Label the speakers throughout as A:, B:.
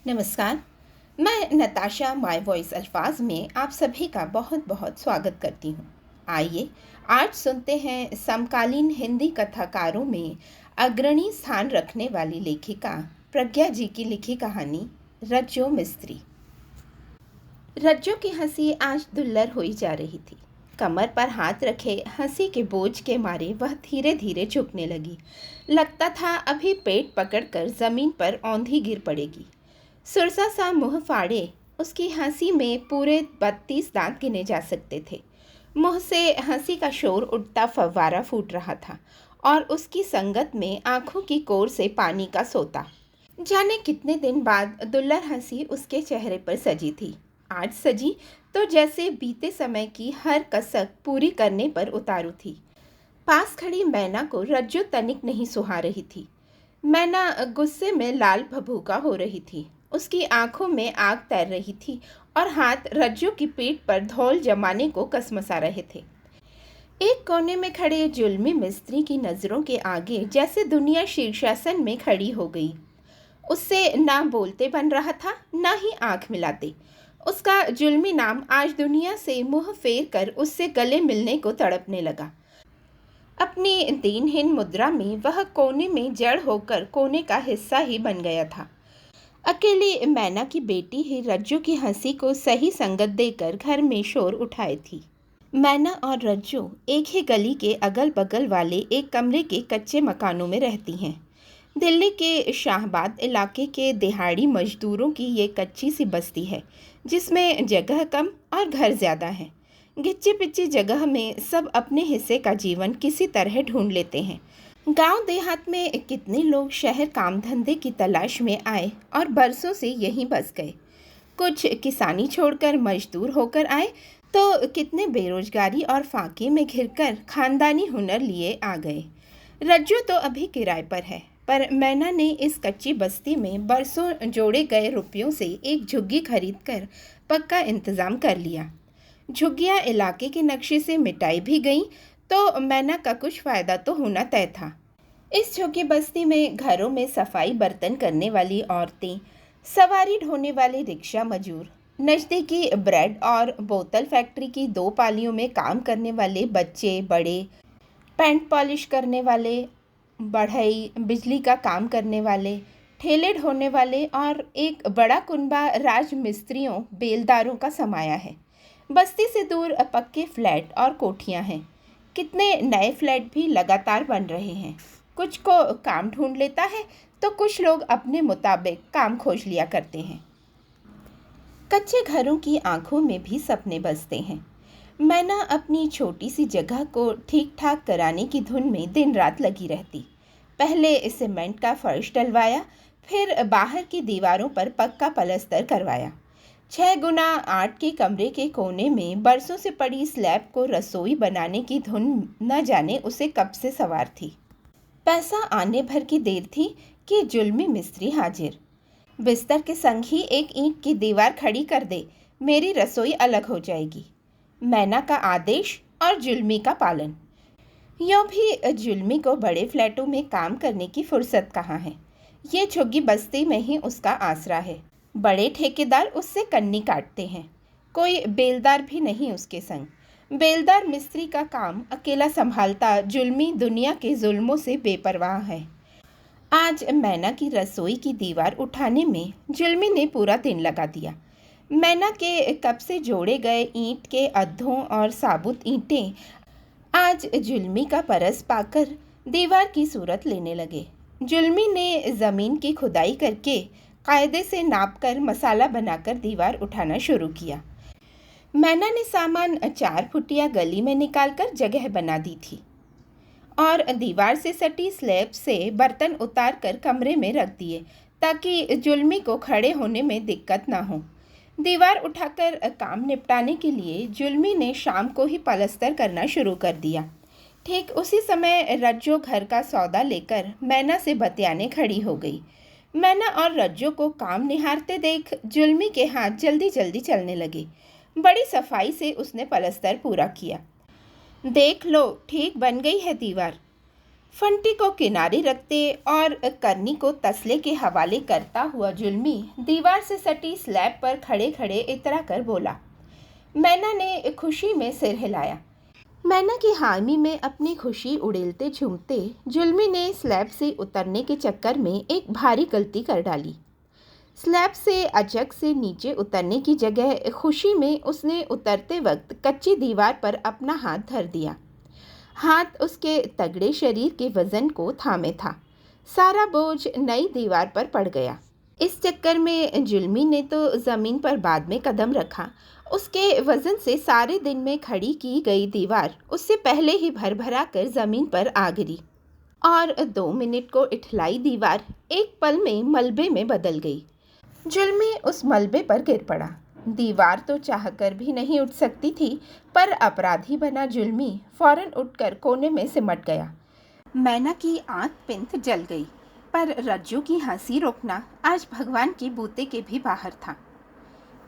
A: नमस्कार। मैं Natasha my voice अल्फाज में आप सभी का बहुत बहुत स्वागत करती हूँ। आइए आज सुनते हैं समकालीन हिंदी कथाकारों में अग्रणी स्थान रखने वाली लेखिका प्रज्ञा जी की लिखी कहानी रज्जो मिस्त्री। रज्जो की हंसी आज दुल्लर हुई जा रही थी। कमर पर हाथ रखे हंसी के बोझ के मारे वह धीरे धीरे झुकने लगी। लगता था अभी पेट पकड़कर जमीन पर औंधी गिर पड़ेगी। सुरसा सा मुंह फाड़े उसकी हंसी में पूरे 32 दांत गिने जा सकते थे। मुंह से हंसी का शोर उठता फव्वारा फूट रहा था और उसकी संगत में आंखों की कोर से पानी का सोता। जाने कितने दिन बाद दुल्लर हंसी उसके चेहरे पर सजी थी। आज सजी तो जैसे बीते समय की हर कसक पूरी करने पर उतारू थी। पास खड़ी मैना को रज्जो तनिक नहीं सुहा रही थी। मैना गुस्से में लाल भभूका हो रही थी। उसकी आंखों में आग तैर रही थी और हाथ रज्जो की पीठ पर धौल जमाने को कसमसा रहे थे। एक कोने में खड़े जुल्मी मिस्त्री की नज़रों के आगे जैसे दुनिया शीर्षासन में खड़ी हो गई। उससे ना बोलते बन रहा था, ना ही आंख मिलाते। उसका जुल्मी नाम आज दुनिया से मुंह फेर कर उससे गले मिलने को तड़पने लगा। अपनी दीनहीन मुद्रा में वह कोने में जड़ होकर कोने का हिस्सा ही बन गया था। अकेली मैना की बेटी ही रज्जू की हंसी को सही संगत देकर घर में शोर उठाए थी। मैना और रज्जू एक ही गली के अगल बगल वाले एक कमरे के कच्चे मकानों में रहती हैं। दिल्ली के शाहबाद इलाके के दिहाड़ी मजदूरों की ये कच्ची सी बस्ती है जिसमें जगह कम और घर ज़्यादा है। गिच्ची पिच्ची जगह में सब अपने हिस्से का जीवन किसी तरह ढूंढ लेते हैं। गांव देहात में कितने लोग शहर काम धंधे की तलाश में आए और बरसों से यहीं बस गए। कुछ किसानी छोड़कर मजदूर होकर आए तो कितने बेरोजगारी और फाके में घिरकर खानदानी हुनर लिए आ गए। रज्जू तो अभी किराए पर है, पर मैना ने इस कच्ची बस्ती में बरसों जोड़े गए रुपयों से एक झुग्गी खरीदकर पक्का इंतज़ाम कर लिया। झुग्गियाँ इलाके के नक्शे से मिटाई भी गईं तो मैना का कुछ फ़ायदा तो होना तय था। इस झुग्गी बस्ती में घरों में सफाई बर्तन करने वाली औरतें, सवारी ढोने वाले रिक्शा मजूर, नज़दीकी ब्रेड और बोतल फैक्ट्री की 2 पालियों में काम करने वाले बच्चे बड़े, पेंट पॉलिश करने वाले, बढ़ई बिजली का काम करने वाले, ठेले ढोने वाले और एक बड़ा कुनबा राज मिस्त्रियों बेलदारों का समाया है। बस्ती से दूर पक्के फ्लैट और कोठियां हैं। कितने नए फ्लैट भी लगातार बन रहे हैं। कुछ को काम ढूंढ लेता है तो कुछ लोग अपने मुताबिक काम खोज लिया करते हैं। कच्चे घरों की आंखों में भी सपने बसते हैं। मैना अपनी छोटी सी जगह को ठीक ठाक कराने की धुन में दिन रात लगी रहती। पहले सीमेंट का फर्श डलवाया, फिर बाहर की दीवारों पर पक्का पलस्तर करवाया। 6x8 के कमरे के कोने में बरसों से पड़ी स्लैब को रसोई बनाने की धुन न जाने उसे कब से सवार थी। पैसा आने भर की देर थी कि जुल्मी मिस्त्री हाजिर। बिस्तर के संग ही एक ईंट की दीवार खड़ी कर दे, मेरी रसोई अलग हो जाएगी। मैना का आदेश और जुल्मी का पालन। यूँ भी जुल्मी को बड़े फ्लैटों में काम करने की फुर्सत कहाँ है। ये झुग्गी बस्ती में ही उसका आसरा है। बड़े ठेकेदार उससे कन्नी काटते हैं। कोई बेलदार भी नहीं उसके संग। बेलदार मिस्त्री का काम अकेला संभालता जुल्मी दुनिया के जुल्मों से बेपरवाह है। आज मैना की रसोई की दीवार उठाने में जुल्मी ने पूरा दिन लगा दिया। मैना के कब से जोड़े गए ईंट के अद्धों और साबुत ईंटें आज जुल्मी का परस पाकर दीवार की सूरत लेने लगे। जुल्मी ने ज़मीन की खुदाई करके कायदे से नापकर मसाला बनाकर दीवार उठाना शुरू किया। मैना ने सामान 4 फुटिया गली में निकालकर जगह बना दी थी और दीवार से सटी स्लैब से बर्तन उतार कर कमरे में रख दिए ताकि जुल्मी को खड़े होने में दिक्कत ना हो। दीवार उठाकर काम निपटाने के लिए जुल्मी ने शाम को ही पलस्तर करना शुरू कर दिया। ठीक उसी समय रज्जो घर का सौदा लेकर मैना से बतियाने खड़ी हो गई। मैना और रज्जो को काम निहारते देख जुल्मी के हाथ जल्दी जल्दी चलने लगे। बड़ी सफाई से उसने पलस्तर पूरा किया। देख लो, ठीक बन गई है दीवार। फंटी को किनारे रखते और करनी को तसले के हवाले करता हुआ जुल्मी दीवार से सटी स्लैब पर खड़े खड़े इतरा कर बोला। मैना ने खुशी में सिर हिलाया। मैना की हामी में अपनी खुशी उड़ेलते झूमते जुल्मी ने स्लैब से उतरने के चक्कर में एक भारी गलती कर डाली। स्लैब से अचक से नीचे उतरने की जगह खुशी में उसने उतरते वक्त कच्ची दीवार पर अपना हाथ धर दिया। हाथ उसके तगड़े शरीर के वजन को थामे था। सारा बोझ नई दीवार पर पड़ गया। इस चक्कर में जुल्मी ने तो ज़मीन पर बाद में कदम रखा। उसके वजन से सारे दिन में खड़ी की गई दीवार उससे पहले ही भरभरा कर ज़मीन पर आ गिरी और 2 मिनट को इठलाई दीवार एक पल में मलबे में बदल गई। जुल्मी उस मलबे पर गिर पड़ा। दीवार तो चाहकर भी नहीं उठ सकती थी, पर अपराधी बना जुल्मी फौरन उठकर कोने में सिमट गया। मैना की आंख पिंथ जल गई, पर रज्जू की हंसी रोकना आज भगवान की बूते के भी बाहर था।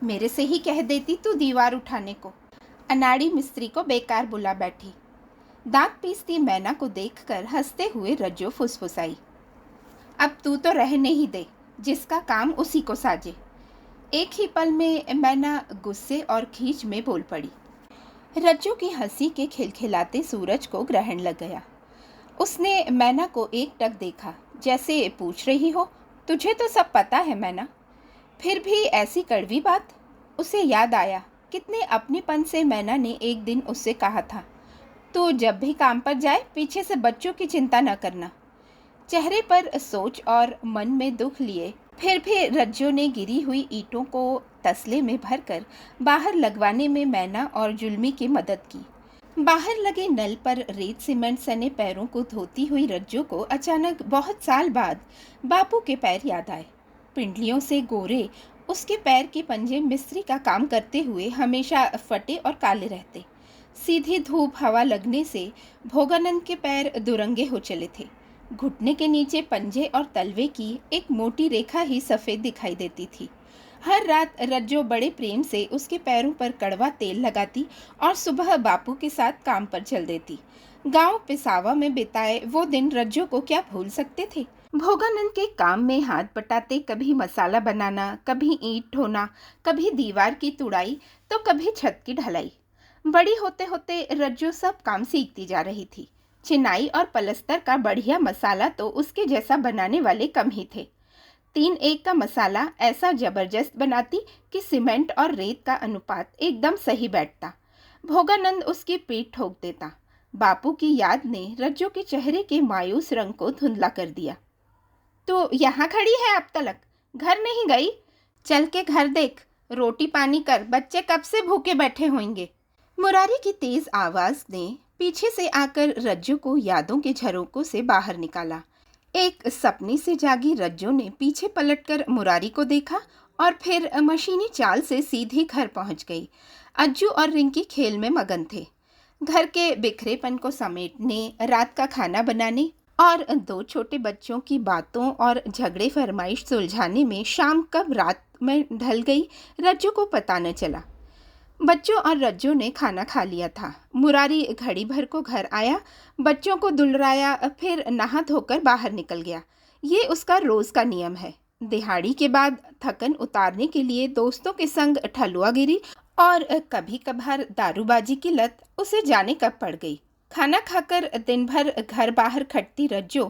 A: मेरे से ही कह देती तू दीवार उठाने को। अनाड़ी मिस्त्री को बेकार बुला बैठी। दांत पीसती मैना को देखकर हंसते हुए रज्जू फुसफुसाई। अब तू तो रहने ही दे, जिसका काम उसी को साजे। एक ही पल में मैना गुस्से और खींच में बोल पड़ी। रज्जू की हंसी के खिलखिलाते सूरज को ग्रहण लग गया। उसने मैना को एक टक देखा, जैसे पूछ रही हो, तुझे तो सब पता है मैना, फिर भी ऐसी कड़वी बात। उसे याद आया कितने अपनेपन से मैना ने एक दिन उससे कहा था, तू जब भी काम पर जाए पीछे से बच्चों की चिंता न करना। चेहरे पर सोच और मन में दुख लिए फिर भी रज्जू ने गिरी हुई ईंटों को तसले में भरकर बाहर लगवाने में मैना और जुल्मी की मदद की। बाहर लगे नल पर रेत सीमेंट सने पैरों को धोती हुई रज्जू को अचानक बहुत साल बाद बापू के पैर याद आए। पिंडलियों से गोरे उसके पैर के पंजे मिस्त्री का काम करते हुए हमेशा फटे और काले रहते। सीधी धूप हवा लगने से भोगानंद के पैर दुरंगे हो चले थे। घुटने के नीचे पंजे और तलवे की एक मोटी रेखा ही सफ़ेद दिखाई देती थी। हर रात रज्जो बड़े प्रेम से उसके पैरों पर कड़वा तेल लगाती और सुबह बापू के साथ काम पर चल देती। गांव पिसावा में बिताए वो दिन रज्जो को क्या भूल सकते थे। भोगानंद के काम में हाथ बटाते कभी मसाला बनाना, कभी ईंट ढोना, कभी दीवार की तुड़ाई तो कभी छत की ढलाई। बड़ी होते होते रज्जो सब काम सीखती जा रही थी। चिनाई और पलस्तर का बढ़िया मसाला तो उसके जैसा बनाने वाले कम ही थे। 3-1 का मसाला ऐसा जबरदस्त बनाती कि सीमेंट और रेत का अनुपात एकदम सही बैठता। भोगानंद उसकी पीठ ठोक देता। बापू की याद ने रज्जू के चेहरे के मायूस रंग को धुंधला कर दिया। तो यहाँ खड़ी है अब तलक, घर नहीं गई? चल के घर देख, रोटी पानी कर, बच्चे कब से भूखे बैठे होंगे। मुरारी की तेज आवाज ने पीछे से आकर रज्जू को यादों के झरोकों से बाहर निकाला। एक सपने से जागी रज्जू ने पीछे पलटकर मुरारी को देखा और फिर मशीनी चाल से सीधे घर पहुंच गई। अज्जू और रिंकी खेल में मगन थे। घर के बिखरेपन को समेटने, रात का खाना बनाने और 2 छोटे बच्चों की बातों और झगड़े फरमाइश सुलझाने में शाम कब रात में ढल गई रज्जू को पता न चला। बच्चों और रज्जू ने खाना खा लिया था। मुरारी घड़ी भर को घर आया, बच्चों को दुलराया, फिर नहा धोकर बाहर निकल गया। ये उसका रोज का नियम है। दिहाड़ी के बाद थकन उतारने के लिए दोस्तों के संग ठलुआगिरी और कभी कभार दारूबाजी की लत उसे जाने कब पड़ गई। खाना खाकर दिन भर घर बाहर खटती रज्जू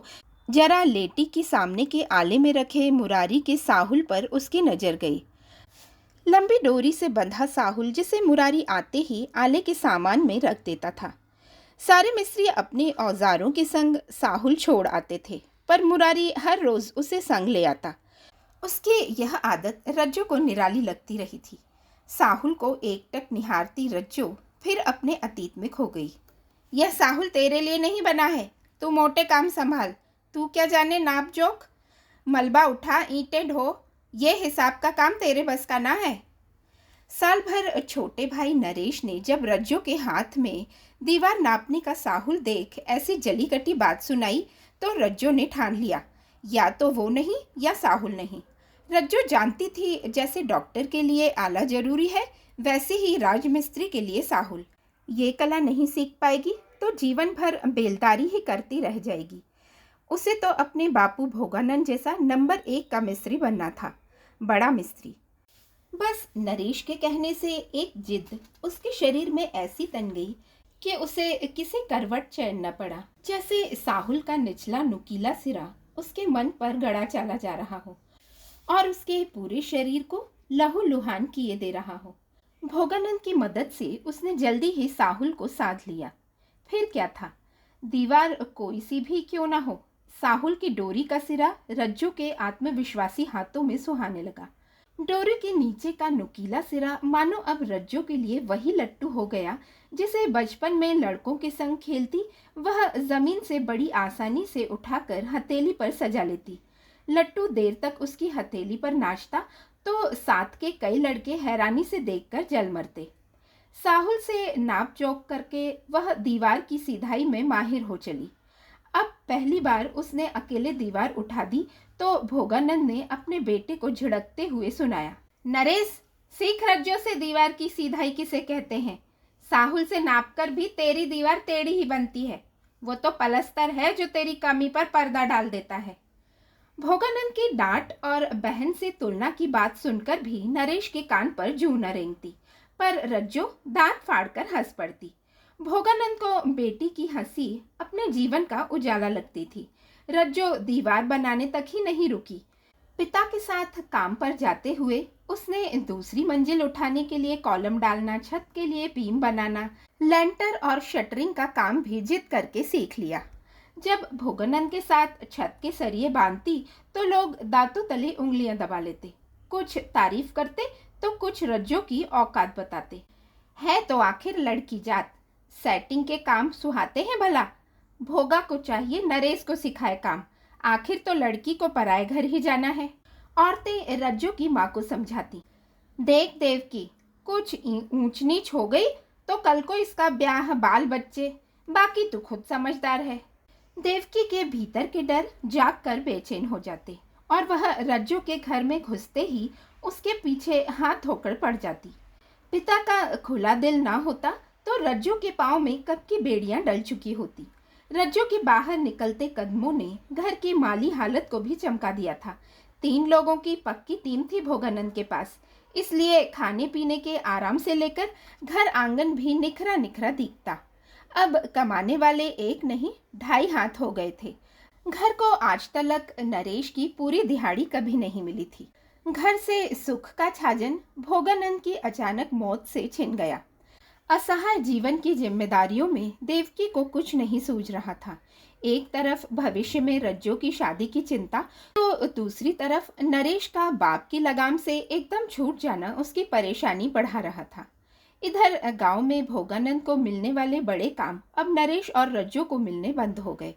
A: जरा लेटी की सामने के आले में रखे मुरारी के साहुल पर उसकी नजर गई। लंबी डोरी से बंधा साहुल जिसे मुरारी आते ही आले के सामान में रख देता था। सारे मिस्त्री अपने औजारों के संग साहुल छोड़ आते थे, पर मुरारी हर रोज उसे संग ले आता। उसकी यह आदत रज्जू को निराली लगती रही थी। साहुल को एकटक निहारती रज्जू फिर अपने अतीत में खो गई। यह साहुल तेरे लिए नहीं बना है, तू मोटे काम संभाल। तू क्या जाने नाप जोख, मलबा उठा, ईंटें ढो, ये हिसाब का काम तेरे बस का ना है। साल भर छोटे भाई नरेश ने जब रज्जू के हाथ में दीवार नापने का साहुल देख ऐसी जली कटी बात सुनाई तो रज्जू ने ठान लिया, या तो वो नहीं या साहुल नहीं। रज्जू जानती थी जैसे डॉक्टर के लिए आला जरूरी है, वैसे ही राजमिस्त्री के लिए साहुल। ये कला नहीं सीख पाएगी तो जीवन भर बेलदारी ही करती रह जाएगी। उसे तो अपने बापू भोगानंद जैसा नंबर 1 का मिस्त्री बनना था, बड़ा मिस्त्री। बस नरेश के कहने से एक जिद उसके शरीर में ऐसी तन गई कि उसे किसी करवट चैन न पड़ा, जैसे साहुल का निचला नुकीला सिरा उसके मन पर गड़ा चला जा रहा हो और उसके पूरे शरीर को लहूलुहान किए दे रहा हो। भोगानंद की मदद से उसने जल्दी ही साहुल को साध लिया। फिर क्या था, दीवार कोई सी भी क्यों ना हो, साहुल की डोरी का सिरा रज्जू के आत्मविश्वासी हाथों में सुहाने लगा। डोरी के नीचे का नुकीला सिरा मानो अब रज्जू के लिए वही लट्टू हो गया जिसे बचपन में लड़कों के संग खेलती वह जमीन से बड़ी आसानी से उठाकर हथेली पर सजा लेती। लट्टू देर तक उसकी हथेली पर नाचता तो साथ के कई लड़के हैरानी से देखकर जल मरते। साहुल से नाप जोक करके वह दीवार की सीधाई में माहिर हो चली। अब पहली बार उसने अकेले दीवार उठा दी तो भोगानंद ने अपने बेटे को झिड़कते हुए सुनाया, नरेश, सीख रज्जो से दीवार की सीधाई किसे कहते हैं। साहुल से नापकर भी तेरी दीवार टेढ़ी ही बनती है। वो तो पलस्तर है जो तेरी कमी पर पर्दा डाल देता है। भोगानंद की डांट और बहन से तुलना की बात सुनकर भी नरेश के कान पर जूं न रेंगती, पर रज्जो दांत फाड़कर हंस पड़ती। भोगानंद को बेटी की हंसी अपने जीवन का उजाला लगती थी। रज्जो दीवार बनाने तक ही नहीं रुकी। पिता के साथ काम पर जाते हुए उसने दूसरी मंजिल उठाने के लिए कॉलम डालना, छत के लिए बीम बनाना, लेंटर और शटरिंग का काम भी जिद करके सीख लिया। जब भोगानंद के साथ छत के सरिये बांधती तो लोग दांतों तले उंगलियां दबा लेते, कुछ तारीफ करते तो कुछ रज्जो की औकात बताते। है तो आखिर लड़की जात, सेटिंग के काम सुहाते हैं भला। भोगा को चाहिए नरेश को सिखाए काम, आखिर तो लड़की को पराए घर ही जाना है। औरतें रज्जो की माँ को समझाती, देख देवकी, कुछ ऊंच नीच हो गई तो कल को इसका ब्याह, बाल बच्चे, बाकी तू खुद समझदार है। देवकी के भीतर के डर जाग कर बेचैन हो जाते और वह रज्जो के घर में घुसते ही उसके पीछे हाथ धोकर पड़ जाती। पिता का खुला दिल ना होता तो रज्जो के पाँव में कब की बेड़ियां डल चुकी होती। रज्जो के बाहर निकलते कदमों ने घर की माली हालत को भी चमका दिया था। 3 लोगों की पक्की टीम थी भोगानंद के पास, इसलिए खाने पीने के आराम से लेकर घर आंगन भी निखरा निखरा दिखता। अब कमाने वाले एक नहीं 2.5 हाथ हो गए थे। घर को आज तक नरेश की पूरी दिहाड़ी कभी नहीं मिली थी। घर से सुख का छाजन भोगानंद की अचानक मौत से छिन गया। असहाय जीवन की जिम्मेदारियों में देवकी को कुछ नहीं सूझ रहा था। एक तरफ भविष्य में रज्जो की शादी की चिंता तो दूसरी तरफ नरेश का बाप की लगाम से एकदम छूट जाना उसकी परेशानी बढ़ा रहा था। इधर गांव में भोगानंद को मिलने वाले बड़े काम अब नरेश और रज्जो को मिलने बंद हो गए।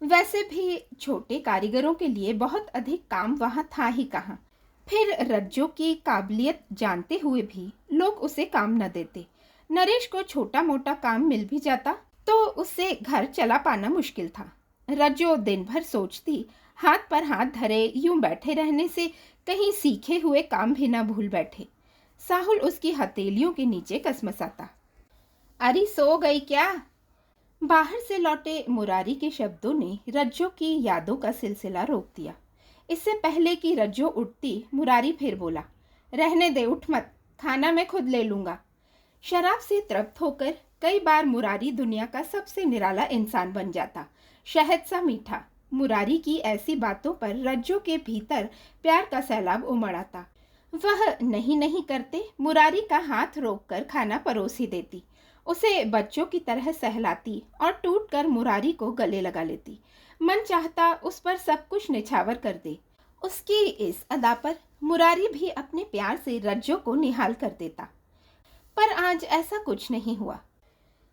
A: वैसे भी छोटे कारीगरों के लिए बहुत अधिक काम वहां था ही कहाँ। फिर रज्जो की काबिलियत जानते हुए भी लोग उसे काम न देते। नरेश को छोटा मोटा काम मिल भी जाता तो उससे घर चला पाना मुश्किल था। रज्जो दिन भर सोचती, हाथ पर हाथ धरे यूं बैठे रहने से कहीं सीखे हुए काम भी न भूल बैठे। साहुल उसकी हथेलियों के नीचे कसमसाता, अरे सो गई क्या? बाहर से लौटे मुरारी के शब्दों ने रज्जो की यादों का सिलसिला रोक दिया। इससे पहले कि रज्जो उठती, मुरारी फिर बोला, रहने दे, उठ मत, खाना मैं खुद ले लूंगा। शराब से तृप्त होकर कई बार मुरारी दुनिया का सबसे निराला इंसान बन जाता, शहद सा मीठा। मुरारी की ऐसी बातों पर रज्जो के भीतर प्यार का सैलाब उमड़ आता। वह नहीं नहीं करते मुरारी का हाथ रोककर खाना परोस ही देती, उसे बच्चों की तरह सहलाती और टूटकर मुरारी को गले लगा लेती। मन चाहता उस पर सब कुछ निछावर कर दे। उसकी इस अदा पर मुरारी भी अपने प्यार से रज्जो को निहाल कर देता, पर आज ऐसा कुछ नहीं हुआ।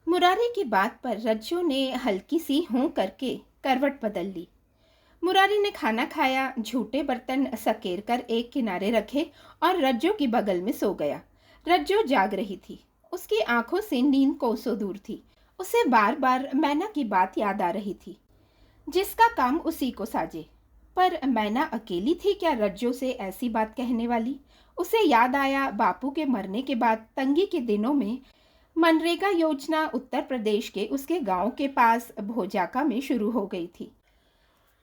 A: मुरारी की बात पर रज्जो ने हल्की सी हूं करके करवट बदल ली। मुरारी ने खाना खाया, झूठे बर्तन सकेर कर एक किनारे रखे और रज्जो की बगल में सो गया। रज्जो जाग रही थी, उसकी आंखों से नींद कोसों दूर थी। उसे बार बार मैना की बात याद आ रही थी, जिसका काम उसी को साजे। पर मैना अकेली थी क्या रज्जो से ऐसी बात कहने वाली? उसे याद आया बापू के मरने के बाद तंगी के दिनों में मनरेगा योजना उत्तर प्रदेश के उसके गांव के पास भोजाका में शुरू हो गई थी।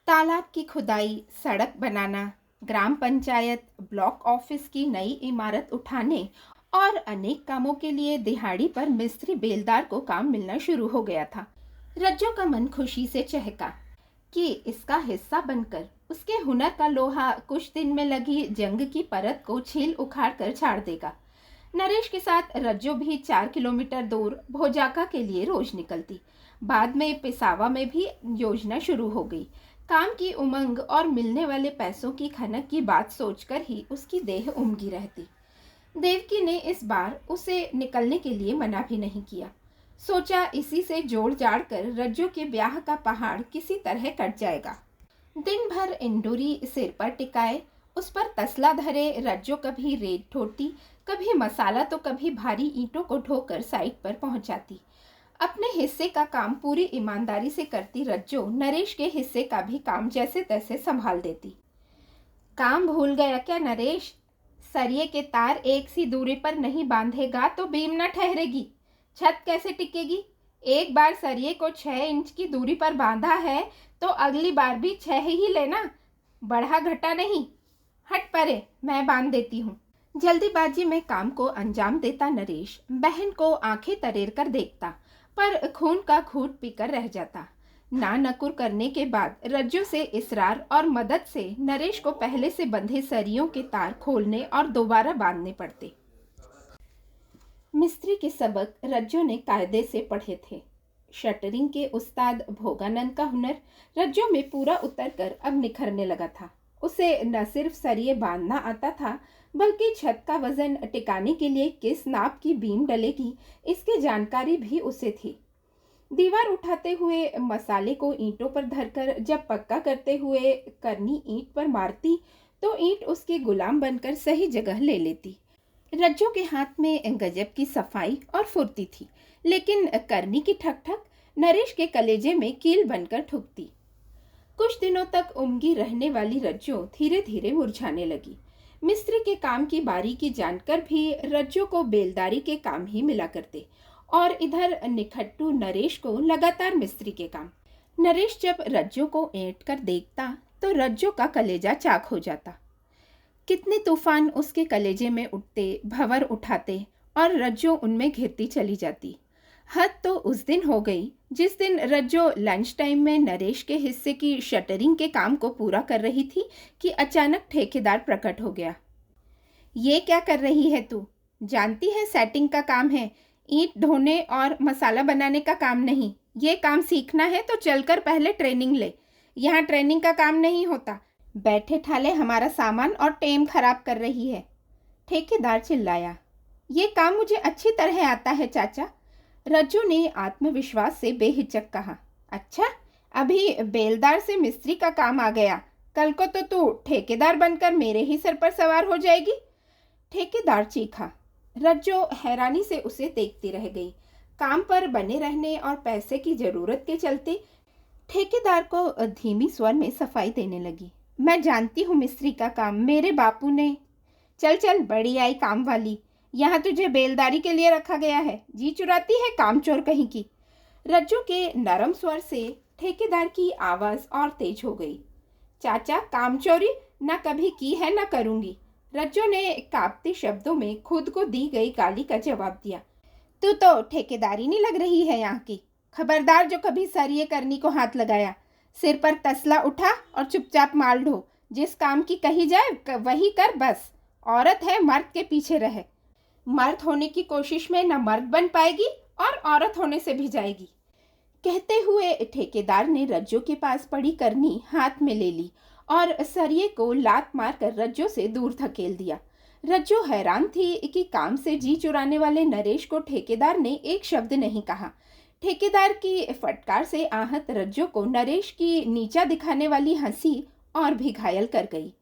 A: तालाब की खुदाई, सड़क बनाना, ग्राम पंचायत, ब्लॉक ऑफिस की नई इमारत उठाने और अनेक कामों के लिए दिहाड़ी पर मिस्त्री बेलदार को काम मिलना शुरू हो गया था। रज्जो का मन खुशी से चहका कि इसका हिस्सा बनकर उसके हुनर का लोहा कुछ दिन में लगी जंग की परत को छील उखाड़ कर छाड़ देगा। नरेश के साथ रज्जो भी 4 किलोमीटर दूर भोजाका के लिए रोज निकलती। बाद में पिसावा में भी योजना शुरू हो गई। काम की उमंग और मिलने वाले पैसों की खनक की बात सोचकर ही उसकी देह उमगी रहती। देवकी ने इस बार उसे निकलने के लिए मना भी नहीं किया। सोचा इसी से जोड़ जाड़ कर रज्जो के ब्याह का पहाड़ किसी तरह कट जाएगा। दिन भर इंडोरी सिर पर टिकाए उस पर तसला धरे रज्जो कभी रेत ठोड़ती, कभी मसाला तो कभी भारी ईंटों को ढोकर साइट पर पहुंचाती। अपने हिस्से का काम पूरी ईमानदारी से करती रज्जो नरेश के हिस्से का भी काम जैसे तैसे संभाल देती। काम भूल गया क्या नरेश? सरिये के तार एक सी दूरी पर नहीं बांधेगा तो बीम न ठहरेगी, छत कैसे टिकेगी? एक बार सरिये को 6 इंच की दूरी पर बांधा है तो अगली बार भी 6 ही लेना, बढ़ा घटा नहीं। हट परे, मैं बांध देती हूँ। जल्दीबाजी में काम को अंजाम देता नरेश बहन को आंखें तरेर कर देखता, पर खून का घूंट पीकर रह जाता। ना नकुर करने के बाद रज्जो से इसरार और मदद से नरेश को पहले से बंधे सरियों के तार खोलने और दोबारा बांधने पड़ते। मिस्त्री के सबक रज्जो ने कायदे से पढ़े थे। शटरिंग के उस्ताद भोगानंद का हुनर रज्जो में पूरा उतरकर अब निखरने लगा था। उसे न सिर्फ सरिये बांधना आता था, बल्कि छत का वजन टिकाने के लिए किस नाप की बीम डलेगी इसकी जानकारी भी उसे थी। दीवार उठाते हुए मसाले को ईंटों पर धरकर जब पक्का करते हुए करनी ईंट पर मारती तो ईंट उसके गुलाम बनकर सही जगह ले लेती। रज्जो के हाथ में गजब की सफाई और फुर्ती थी, लेकिन करनी की ठक ठक नरेश के कलेजे में कील बनकर ठुकती। कुछ दिनों तक उमगी रहने वाली रज्जो धीरे धीरे मुरझाने लगी। मिस्त्री के काम की बारीकी जानकर भी रज्जो को बेलदारी के काम ही मिला करते और इधर निखट्टू नरेश को लगातार मिस्त्री के काम। नरेश जब रज्जो को ऐंठ कर देखता तो रज्जो का कलेजा चाक हो जाता। कितने तूफान उसके कलेजे में उठते, भंवर उठाते और रज्जो उनमें घिरती चली जाती। हद तो उस दिन हो गई जिस दिन रज्जो लंच टाइम में नरेश के हिस्से की शटरिंग के काम को पूरा कर रही थी कि अचानक ठेकेदार प्रकट हो गया। ये क्या कर रही है तू? जानती है सेटिंग का काम है, ईंट ढोने और मसाला बनाने का काम नहीं। ये काम सीखना है तो चलकर पहले ट्रेनिंग ले। यहाँ ट्रेनिंग का काम नहीं होता। बैठे ठाले हमारा सामान और टेम खराब कर रही है। ठेकेदार चिल्लाया। ये काम मुझे अच्छी तरह आता है चाचा, रज्जो ने आत्मविश्वास से बेहिचक कहा। अच्छा, अभी बेलदार से मिस्त्री का काम आ गया, कल को तो तू ठेकेदार बनकर मेरे ही सर पर सवार हो जाएगी। ठेकेदार चीखा। रज्जो हैरानी से उसे देखती रह गई। काम पर बने रहने और पैसे की जरूरत के चलते ठेकेदार को धीमी स्वर में सफाई देने लगी। मैं जानती हूँ मिस्त्री का काम, मेरे बापू ने। चल चल, बड़ी आई काम वाली, यहाँ तुझे बेलदारी के लिए रखा गया है, जी चुराती है कामचोर कहीं की। रज्जो के नरम स्वर से ठेकेदार की आवाज और तेज हो गई। चाचा, कामचोरी न कभी की है न करूंगी, रज्जो ने कांपते शब्दों में खुद को दी गई गाली का जवाब दिया। तू तो ठेकेदारी नहीं लग रही है यहाँ की। खबरदार जो कभी सरिये करनी को हाथ लगाया, सिर पर तसला उठा और चुपचाप माल ढो। जिस काम की कही जाए वही कर बस। औरत है, मर्द के पीछे रहे। मर्द होने की कोशिश में न मर्द बन पाएगी और औरत होने से भी जाएगी। कहते हुए ठेकेदार ने रज्जो के पास पड़ी करनी हाथ में ले ली और सरिये को लात मारकर रज्जो से दूर धकेल दिया। रज्जो हैरान थी कि काम से जी चुराने वाले नरेश को ठेकेदार ने एक शब्द नहीं कहा। ठेकेदार की फटकार से आहत रज्जो को नरेश की नीचा दिखाने वाली हंसी और भी घायल कर गई।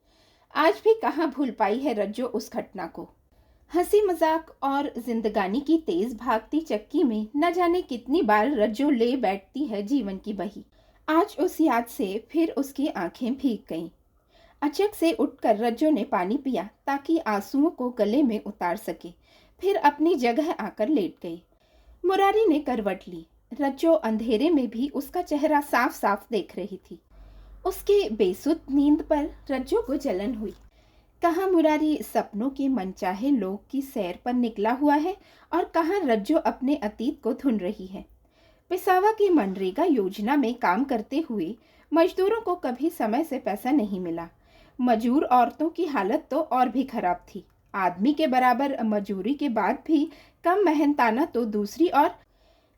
A: आज भी कहाँ भूल पाई है रज्जो उस घटना को। हंसी मजाक और जिंदगानी की तेज भागती चक्की में न जाने कितनी बार रज्जो ले बैठती है जीवन की बही। आज उस याद से फिर उसकी आंखें भीग गईं। अचक से उठकर रज्जो ने पानी पिया ताकि आंसुओं को गले में उतार सके, फिर अपनी जगह आकर लेट गई। मुरारी ने करवट ली। रज्जो अंधेरे में भी उसका चेहरा साफ साफ देख रही थी। उसकी बेसुध नींद पर रज्जो को जलन हुई। कहाँ मुरारी सपनों के मनचाहे लोक की सैर पर निकला हुआ है और कहाँ रज्जो अपने अतीत को धुन रही है। पिसावा की मनरेगा योजना में काम करते हुए मजदूरों को कभी समय से पैसा नहीं मिला। मजूर औरतों की हालत तो और भी खराब थी। आदमी के बराबर मजूरी के बाद भी कम मेहनताना तो दूसरी, और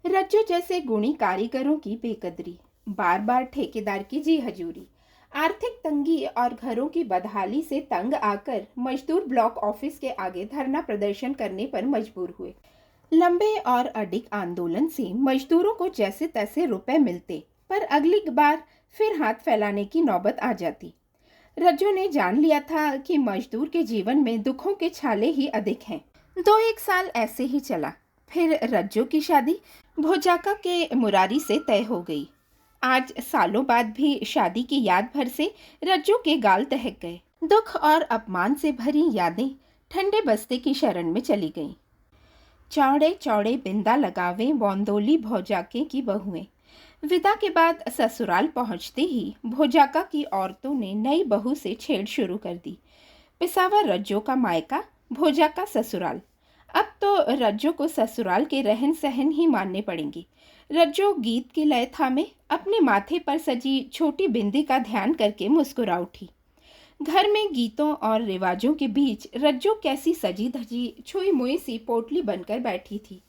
A: रज्जो जैसे गुणी कारीगरों की बेकदरी, बार बार ठेकेदार की जी हजूरी, आर्थिक तंगी और घरों की बदहाली से तंग आकर मजदूर ब्लॉक ऑफिस के आगे धरना प्रदर्शन करने पर मजबूर हुए। लंबे और अडिग आंदोलन से मजदूरों को जैसे तैसे रुपए मिलते, पर अगली बार फिर हाथ फैलाने की नौबत आ जाती। रज्जो ने जान लिया था कि मजदूर के जीवन में दुखों के छाले ही अधिक हैं। 2-1 साल ऐसे ही चला। फिर रज्जो की शादी भोजाका के मुरारी से तय हो गई। आज सालों बाद भी शादी की याद भर से रज्जो के गाल दहक गए। दुख और अपमान से भरी यादें ठंडे बस्ते की शरण में चली गईं। चौड़े चौड़े बिंदा लगावे बौंदोली भोजाके की बहुएं। विदा के बाद ससुराल पहुंचते ही भोजाका की औरतों ने नई बहू से छेड़ शुरू कर दी। पिसावा रज्जो का मायका, भोजाका ससुराल। अब तो रज्जो को ससुराल के रहन सहन ही मानने पड़ेंगे। रज्जो गीत की लय थामे अपने माथे पर सजी छोटी बिंदी का ध्यान करके मुस्कुरा उठी। घर में गीतों और रिवाजों के बीच रज्जो कैसी सजी धजी छुई मुई सी पोटली बनकर बैठी थी।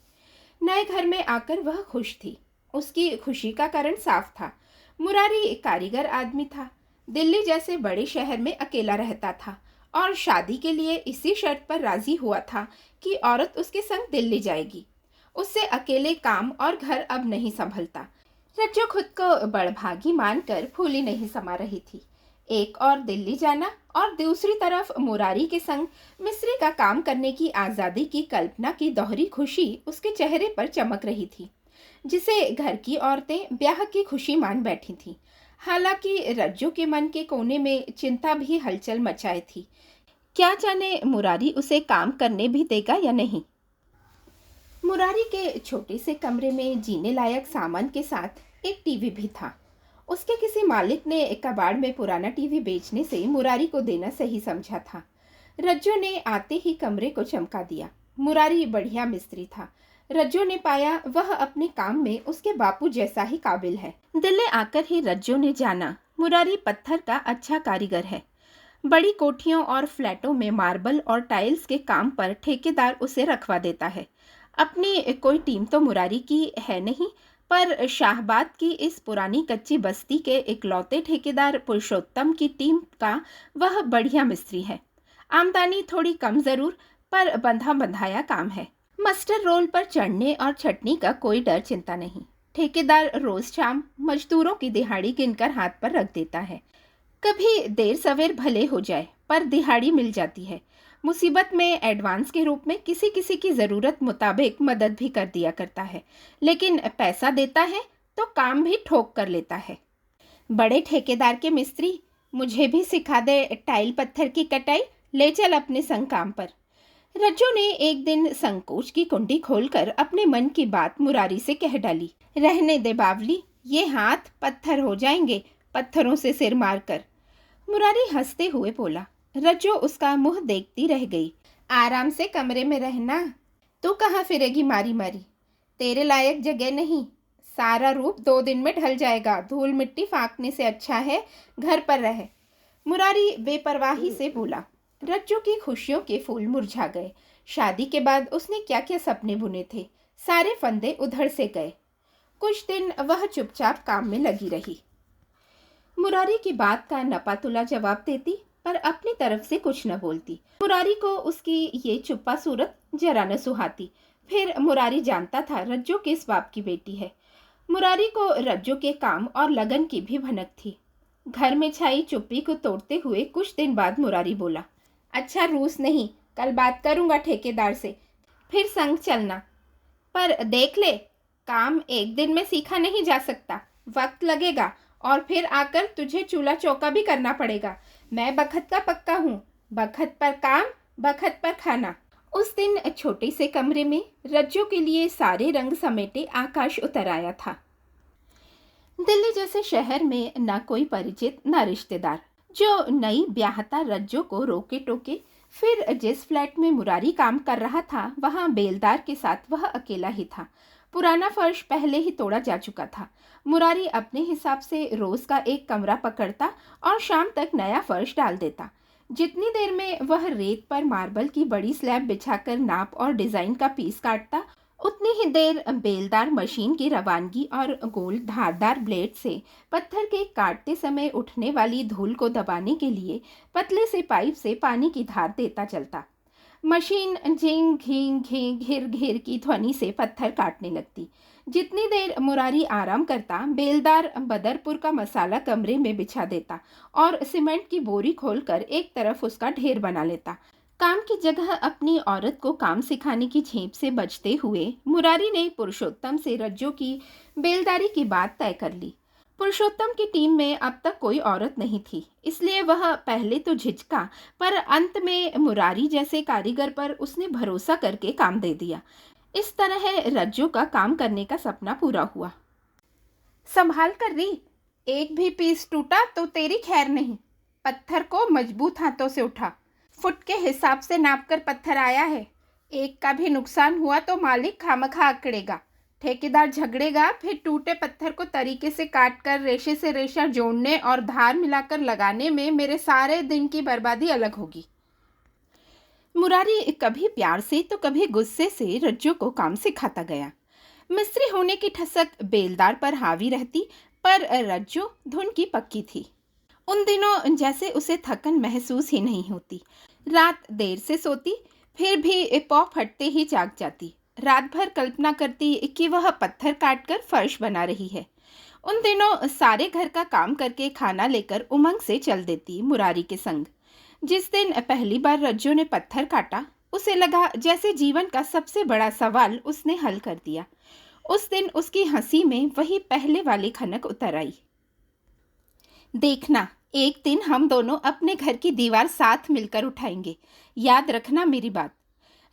A: नए घर में आकर वह खुश थी। उसकी खुशी का कारण साफ था। मुरारी एक कारीगर आदमी था। दिल्ली जैसे बड़े शहर में अकेला रहता था और शादी के लिए इसी शर्त पर राजी हुआ था कि औरत उसके संग दिल्ली जाएगी। उससे अकेले काम और घर अब नहीं संभलता। रज्जो खुद को बड़भागी मानकर फूली नहीं समा रही थी। एक और दिल्ली जाना और दूसरी तरफ मुरारी के संग मिस्त्री का काम करने की आज़ादी की कल्पना की दोहरी खुशी उसके चेहरे पर चमक रही थी, जिसे घर की औरतें ब्याह की खुशी मान बैठी थीं। हालांकि रज्जो के मन के कोने में चिंता भी हलचल मचाए थी। क्या जाने मुरारी उसे काम करने भी देगा या नहीं। मुरारी के छोटे से कमरे में जीने लायक सामान के साथ एक टीवी भी था। उसके किसी मालिक ने कबाड़ में पुराना टीवी बेचने से मुरारी को देना सही समझा था। रज्जो ने आते ही कमरे को चमका दिया। मुरारी बढ़िया मिस्त्री था। रज्जो ने पाया वह अपने काम में उसके बापू जैसा ही काबिल है। दिल्ली आकर ही रज्जो ने जाना मुरारी पत्थर का अच्छा कारीगर है। बड़ी कोठियों और फ्लैटों में मार्बल और टाइल्स के काम पर ठेकेदार उसे रखवा देता है। अपनी कोई टीम तो मुरारी की है नहीं, पर शाहबाद की इस पुरानी कच्ची बस्ती के इकलौते ठेकेदार पुरुषोत्तम की टीम का वह बढ़िया मिस्त्री है। आमदनी थोड़ी कम जरूर, पर बंधा बंधाया काम है। मस्टर रोल पर चढ़ने और छटनी का कोई डर चिंता नहीं। ठेकेदार रोज शाम मजदूरों की दिहाड़ी गिनकर हाथ पर रख देता है। कभी देर सवेर भले हो जाए, पर दिहाड़ी मिल जाती है। मुसीबत में एडवांस के रूप में किसी किसी की ज़रूरत मुताबिक मदद भी कर दिया करता है, लेकिन पैसा देता है तो काम भी ठोक कर लेता है। बड़े ठेकेदार के मिस्त्री, मुझे भी सिखा दे टाइल पत्थर की कटाई, ले चल अपने संग काम पर। रज्जो ने एक दिन संकोच की कुंडी खोलकर अपने मन की बात मुरारी से कह डाली। रहने दे बावली, ये हाथ पत्थर हो जाएंगे पत्थरों से सिर मारकर। मुरारी हंसते हुए बोला। रज्जो उसका मुंह देखती रह गई। आराम से कमरे में रहना, तू कहाँ फिरेगी मारी मारी, तेरे लायक जगह नहीं। सारा रूप 2 दिन में ढल जाएगा। धूल मिट्टी फाँकने से अच्छा है घर पर रहे। मुरारी बेपरवाही से बोला। रज्जो की खुशियों के फूल मुरझा गए। शादी के बाद उसने क्या क्या सपने बुने थे, सारे फंदे उधड़ से गए। कुछ दिन वह चुपचाप काम में लगी रही। मुरारी की बात का नपातुला जवाब देती, पर अपनी तरफ से कुछ न बोलती। मुरारी को उसकी ये चुप्पा सूरत जरा न सुहाती। फिर मुरारी जानता था रज्जो किस बाप की बेटी है। मुरारी को रज्जो के काम और लगन की भी भनक थी। घर में छाई चुप्पी को तोड़ते हुए कुछ दिन बाद मुरारी बोला। अच्छा रूस नहीं, कल बात करूंगा ठेकेदार से, फिर संग चलना। पर देख ले, काम एक दिन में सीखा नहीं जा सकता, वक्त लगेगा और फिर आकर तुझे चूल्हा चौका भी करना पड़ेगा। मैं बखत का पक्का हूँ। बखत पर काम, बखत पर खाना। उस दिन छोटे से कमरे में रज्जो के लिए सारे रंग समेटे आकाश उतर आया था। दिल्ली जैसे शहर में न कोई परिचित न रिश्तेदार। जो नई ब्याहता रज्जो को रोके टोके फिर जिस फ्लैट में मुरारी काम कर रहा था वहां बेलदार के साथ वह अकेला ही था। पुराना फर्श पहले ही तोड़ा जा चुका था। मुरारी अपने हिसाब से रोज का एक कमरा पकड़ता और शाम तक नया फर्श डाल देता। जितनी देर में वह रेत पर मार्बल की बड़ी स्लैब बिछाकर नाप और डिजाइन का पीस काटता, उतनी ही देर बेलदार मशीन की रवानगी और गोल धारदार ब्लेड से पत्थर के काटते समय उठने वाली धूल को दबाने के लिए पतले से पाइप से पानी की धार देता चलता। मशीन झिंग घिंग घिंग घिर घिर की ध्वनि से पत्थर काटने लगती। जितनी देर मुरारी आराम करता, बेलदार बदरपुर का मसाला कमरे में बिछा देता और सीमेंट की बोरी खोलकर एक तरफ उसका ढेर बना लेता। काम की जगह अपनी औरत को काम सिखाने की झेप से बचते हुए मुरारी ने पुरुषोत्तम से रज्जो की बेलदारी की बात तय कर ली। पुरुषोत्तम की टीम में अब तक कोई औरत नहीं थी, इसलिए वह पहले तो झिझका, पर अंत में मुरारी जैसे कारीगर पर उसने भरोसा करके काम दे दिया। इस तरह रज्जो का काम करने का सपना पूरा हुआ। संभाल कर री, एक भी पीस टूटा तो तेरी खैर नहीं। पत्थर को मजबूत हाथों से उठा। फुट के हिसाब से नापकर पत्थर आया है। एक का भी नुकसान हुआ तो मालिक खामखा अकड़ेगा। ठेकेदार झगड़ेगा, फिर टूटे पत्थर को तरीके से काट कर रेशे से रेशा जोड़ने और धार मिलाकर लगाने में मेरे सारे दिन की बर्बादी अलग होगी। मुरारी कभी प्यार से तो कभी गुस्से से रज्जो को काम सिखाता गया। मिस्त्री होने की ठसक बेलदार पर हावी रहती, पर रज्जो धुन की पक्की थी। उन दिनों जैसे उसे थकन महसूस ही नहीं होती। रात देर से सोती, फिर भी पौ फटते ही जाग जाती। रात भर कल्पना करती कि वह पत्थर काटकर फर्श बना रही है। उन दिनों सारे घर का काम करके खाना लेकर उमंग से चल देती मुरारी के संग। जिस दिन पहली बार रज्जो ने पत्थर काटा, उसे लगा जैसे जीवन का सबसे बड़ा सवाल उसने हल कर दिया। उस दिन उसकी हंसी में वही पहले वाली खनक उतर आई। देखना, एक दिन हम दोनों अपने घर की दीवार साथ मिलकर उठाएंगे, याद रखना मेरी बात,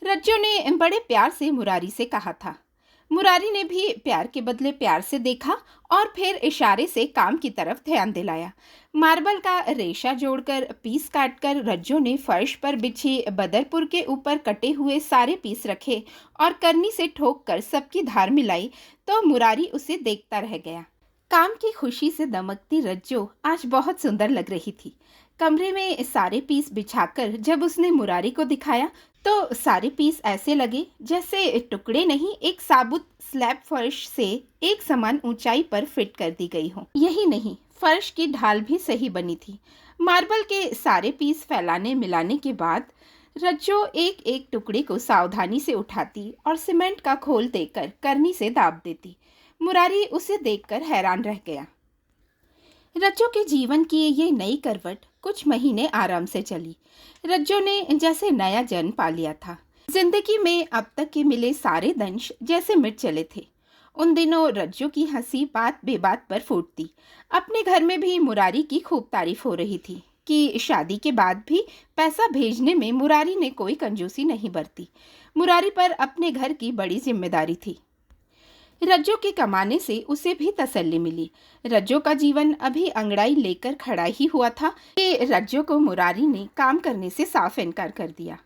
A: रज्जो ने बड़े प्यार से मुरारी से कहा था। मुरारी ने भी प्यार के बदले प्यार से देखा और फिर इशारे से काम की तरफ ध्यान दिलाया। मार्बल का रेशा जोड़कर पीस काटकर रज्जो ने फर्श पर बिछी बदरपुर के ऊपर कटे हुए सारे पीस रखे और करनी से ठोक कर सबकी धार मिलाई तो मुरारी उसे देखता रह गया। काम की खुशी से दमकती रज्जो आज बहुत सुंदर लग रही थी। कमरे में सारे पीस बिछाकर जब उसने मुरारी को दिखाया तो सारे पीस ऐसे लगे जैसे टुकड़े नहीं, एक साबुत स्लैब फर्श से एक समान ऊंचाई पर फिट कर दी गई हो। यही नहीं, फर्श की ढाल भी सही बनी थी। मार्बल के सारे पीस फैलाने मिलाने के बाद रज्जो एक एक टुकड़े को सावधानी से उठाती और सीमेंट का घोल देकर करनी से दाब देती। मुरारी उसे देखकर हैरान रह गया। रज्जो के जीवन की ये नई करवट कुछ महीने आराम से चली। रज्जो ने जैसे नया जन्म पा लिया था। जिंदगी में अब तक के मिले सारे दंश जैसे मिट चले थे। उन दिनों रज्जो की हंसी बात बेबात पर फूटती। अपने घर में भी मुरारी की खूब तारीफ हो रही थी कि शादी के बाद भी पैसा भेजने में मुरारी ने कोई कंजूसी नहीं बरती। मुरारी पर अपने घर की बड़ी जिम्मेदारी थी। रज्जो के कमाने से उसे भी तसल्ली मिली। रज्जो का जीवन अभी अंगड़ाई लेकर खड़ा ही हुआ था कि रज्जो को मुरारी ने काम करने से साफ इनकार कर दिया।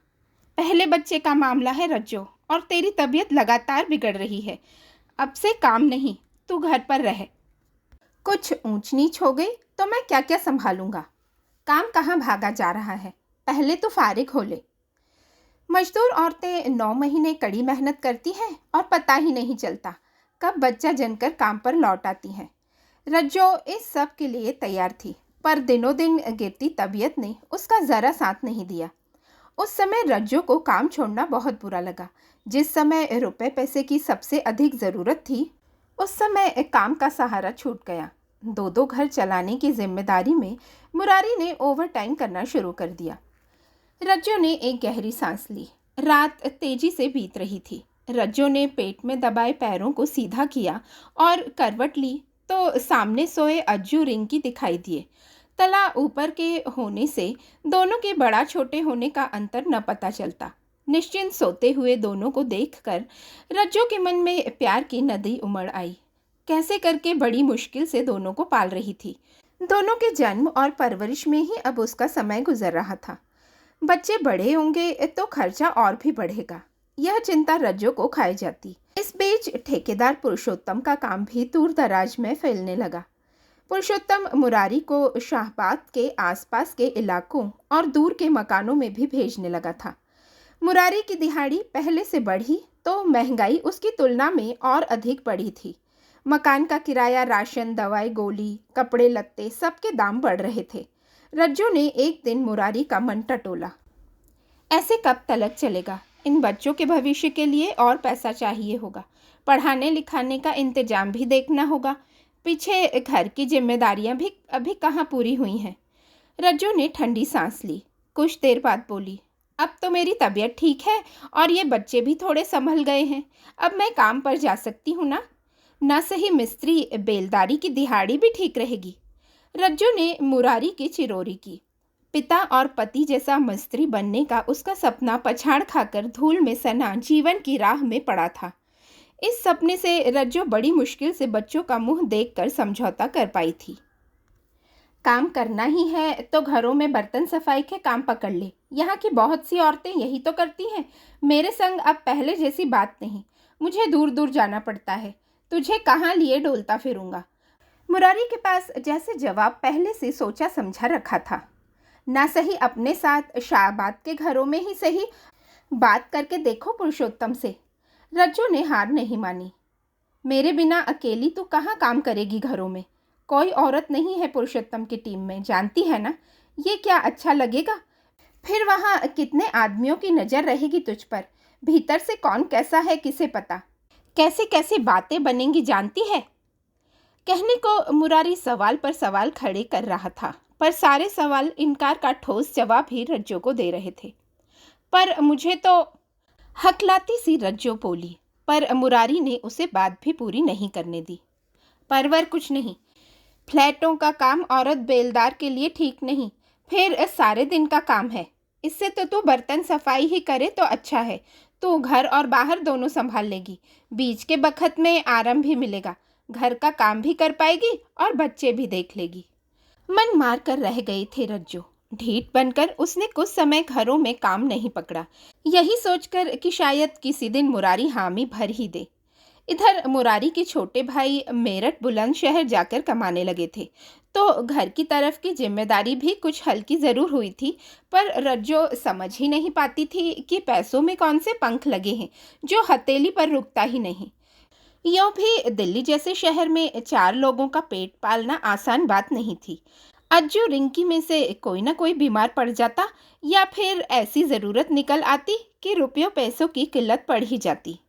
A: पहले बच्चे का मामला है रज्जो, और तेरी तबीयत लगातार बिगड़ रही है। अब से काम नहीं, तू घर पर रह। कुछ ऊंच नीच हो गई तो मैं क्या क्या संभालूंगा। काम कहाँ भागा जा रहा है, पहले तो फारिग हो ले। मजदूर औरतें 9 महीने कड़ी मेहनत करती हैं और पता ही नहीं चलता कब बच्चा जनकर काम पर लौट आती हैं। रज्जो इस सब के लिए तैयार थी, पर दिनों दिन गिरती तबीयत ने उसका ज़रा साथ नहीं दिया। उस समय रज्जो को काम छोड़ना बहुत बुरा लगा। जिस समय रुपए पैसे की सबसे अधिक ज़रूरत थी, उस समय काम का सहारा छूट गया। 2 घर चलाने की जिम्मेदारी में मुरारी ने ओवर टाइम करना शुरू कर दिया। रज्जो ने एक गहरी सांस ली। रात तेजी से बीत रही थी। रज्जो ने पेट में दबाए पैरों को सीधा किया और करवट ली तो सामने सोए अज्जू रिंकी दिखाई दिए। तला ऊपर के होने से दोनों के बड़ा छोटे होने का अंतर न पता चलता। निश्चिंत सोते हुए दोनों को देखकर रज्जो के मन में प्यार की नदी उमड़ आई। कैसे करके बड़ी मुश्किल से दोनों को पाल रही थी। दोनों के जन्म और परवरिश में ही अब उसका समय गुजर रहा था। बच्चे बड़े होंगे तो खर्चा और भी बढ़ेगा, यह चिंता रज्जो को खाई जाती। इस बीच ठेकेदार पुरुषोत्तम का काम भी दूर दराज में फैलने लगा। पुरुषोत्तम मुरारी को शाहबाद के आसपास के इलाकों और दूर के मकानों में भी भेजने लगा था। मुरारी की दिहाड़ी पहले से बढ़ी तो महंगाई उसकी तुलना में और अधिक बढ़ी थी। मकान का किराया, राशन, दवाई, गोली, कपड़े लत्ते सबके दाम बढ़ रहे थे। रज्जो ने एक दिन मुरारी का मन टटोला। ऐसे कब तलक चलेगा? इन बच्चों के भविष्य के लिए और पैसा चाहिए होगा। पढ़ाने लिखाने का इंतजाम भी देखना होगा। पीछे घर की जिम्मेदारियां भी अभी कहाँ पूरी हुई हैं। रज्जो ने ठंडी सांस ली। कुछ देर बाद बोली, अब तो मेरी तबीयत ठीक है और ये बच्चे भी थोड़े संभल गए हैं। अब मैं काम पर जा सकती हूँ ना सही मिस्त्री बेलदारी की दिहाड़ी भी ठीक रहेगी। रज्जो ने मुरारी की चिरोरी की। पिता और पति जैसा मिस्त्री बनने का उसका सपना पछाड़ खाकर धूल में सना जीवन की राह में पड़ा था। इस सपने से रज्जो बड़ी मुश्किल से बच्चों का मुंह देखकर समझौता कर पाई थी। काम करना ही है तो घरों में बर्तन सफाई के काम पकड़ ले। यहाँ की बहुत सी औरतें यही तो करती हैं। मेरे संग अब पहले जैसी बात नहीं। मुझे दूर दूर जाना पड़ता है। तुझे कहाँ लिए डोलता फिरूंगा। मुरारी के पास जैसे जवाब पहले से सोचा समझा रखा था। ना सही अपने साथ शाहबाद के घरों में ही सही बात करके देखो पुरुषोत्तम से। रज्जो ने हार नहीं मानी। मेरे बिना अकेली तू कहाँ काम करेगी घरों में? कोई औरत नहीं है पुरुषोत्तम की टीम में, जानती है ना। ये क्या अच्छा लगेगा? फिर वहाँ कितने आदमियों की नज़र रहेगी तुझ पर। भीतर से कौन कैसा है किसे पता। कैसे कैसे बातें बनेंगी जानती है। कहने को मुरारी सवाल पर सवाल खड़े कर रहा था, पर सारे सवाल इनकार का ठोस जवाब ही रज्जो को दे रहे थे। पर मुझे तो, हकलाती सी रज्जो बोली। पर मुरारी ने उसे बात भी पूरी नहीं करने दी। परवर कुछ नहीं। फ्लैटों का काम औरत बेलदार के लिए ठीक नहीं। फिर सारे दिन का काम है। इससे तो तू बर्तन सफाई ही करे तो अच्छा है। तू घर और बाहर दोनों संभाल लेगी। बीच के बखत में आराम भी मिलेगा। घर का काम भी कर पाएगी और बच्चे भी देख लेगी। मन मार कर रह गई थी रज्जो। ढीठ बनकर उसने कुछ समय घरों में काम नहीं पकड़ा, यही सोचकर कि शायद किसी दिन मुरारी हामी भर ही दे। इधर मुरारी के छोटे भाई मेरठ बुलंदशहर जाकर कमाने लगे थे, तो घर की तरफ की जिम्मेदारी भी कुछ हल्की ज़रूर हुई थी। पर रज्जो समझ ही नहीं पाती थी कि पैसों में कौन से पंख लगे हैं जो हथेली पर रुकता ही नहीं। यूँ भी दिल्ली जैसे शहर में 4 लोगों का पेट पालना आसान बात नहीं थी। अज्जू रिंकी में से कोई ना कोई बीमार पड़ जाता या फिर ऐसी ज़रूरत निकल आती कि रुपयों पैसों की किल्लत पड़ ही जाती।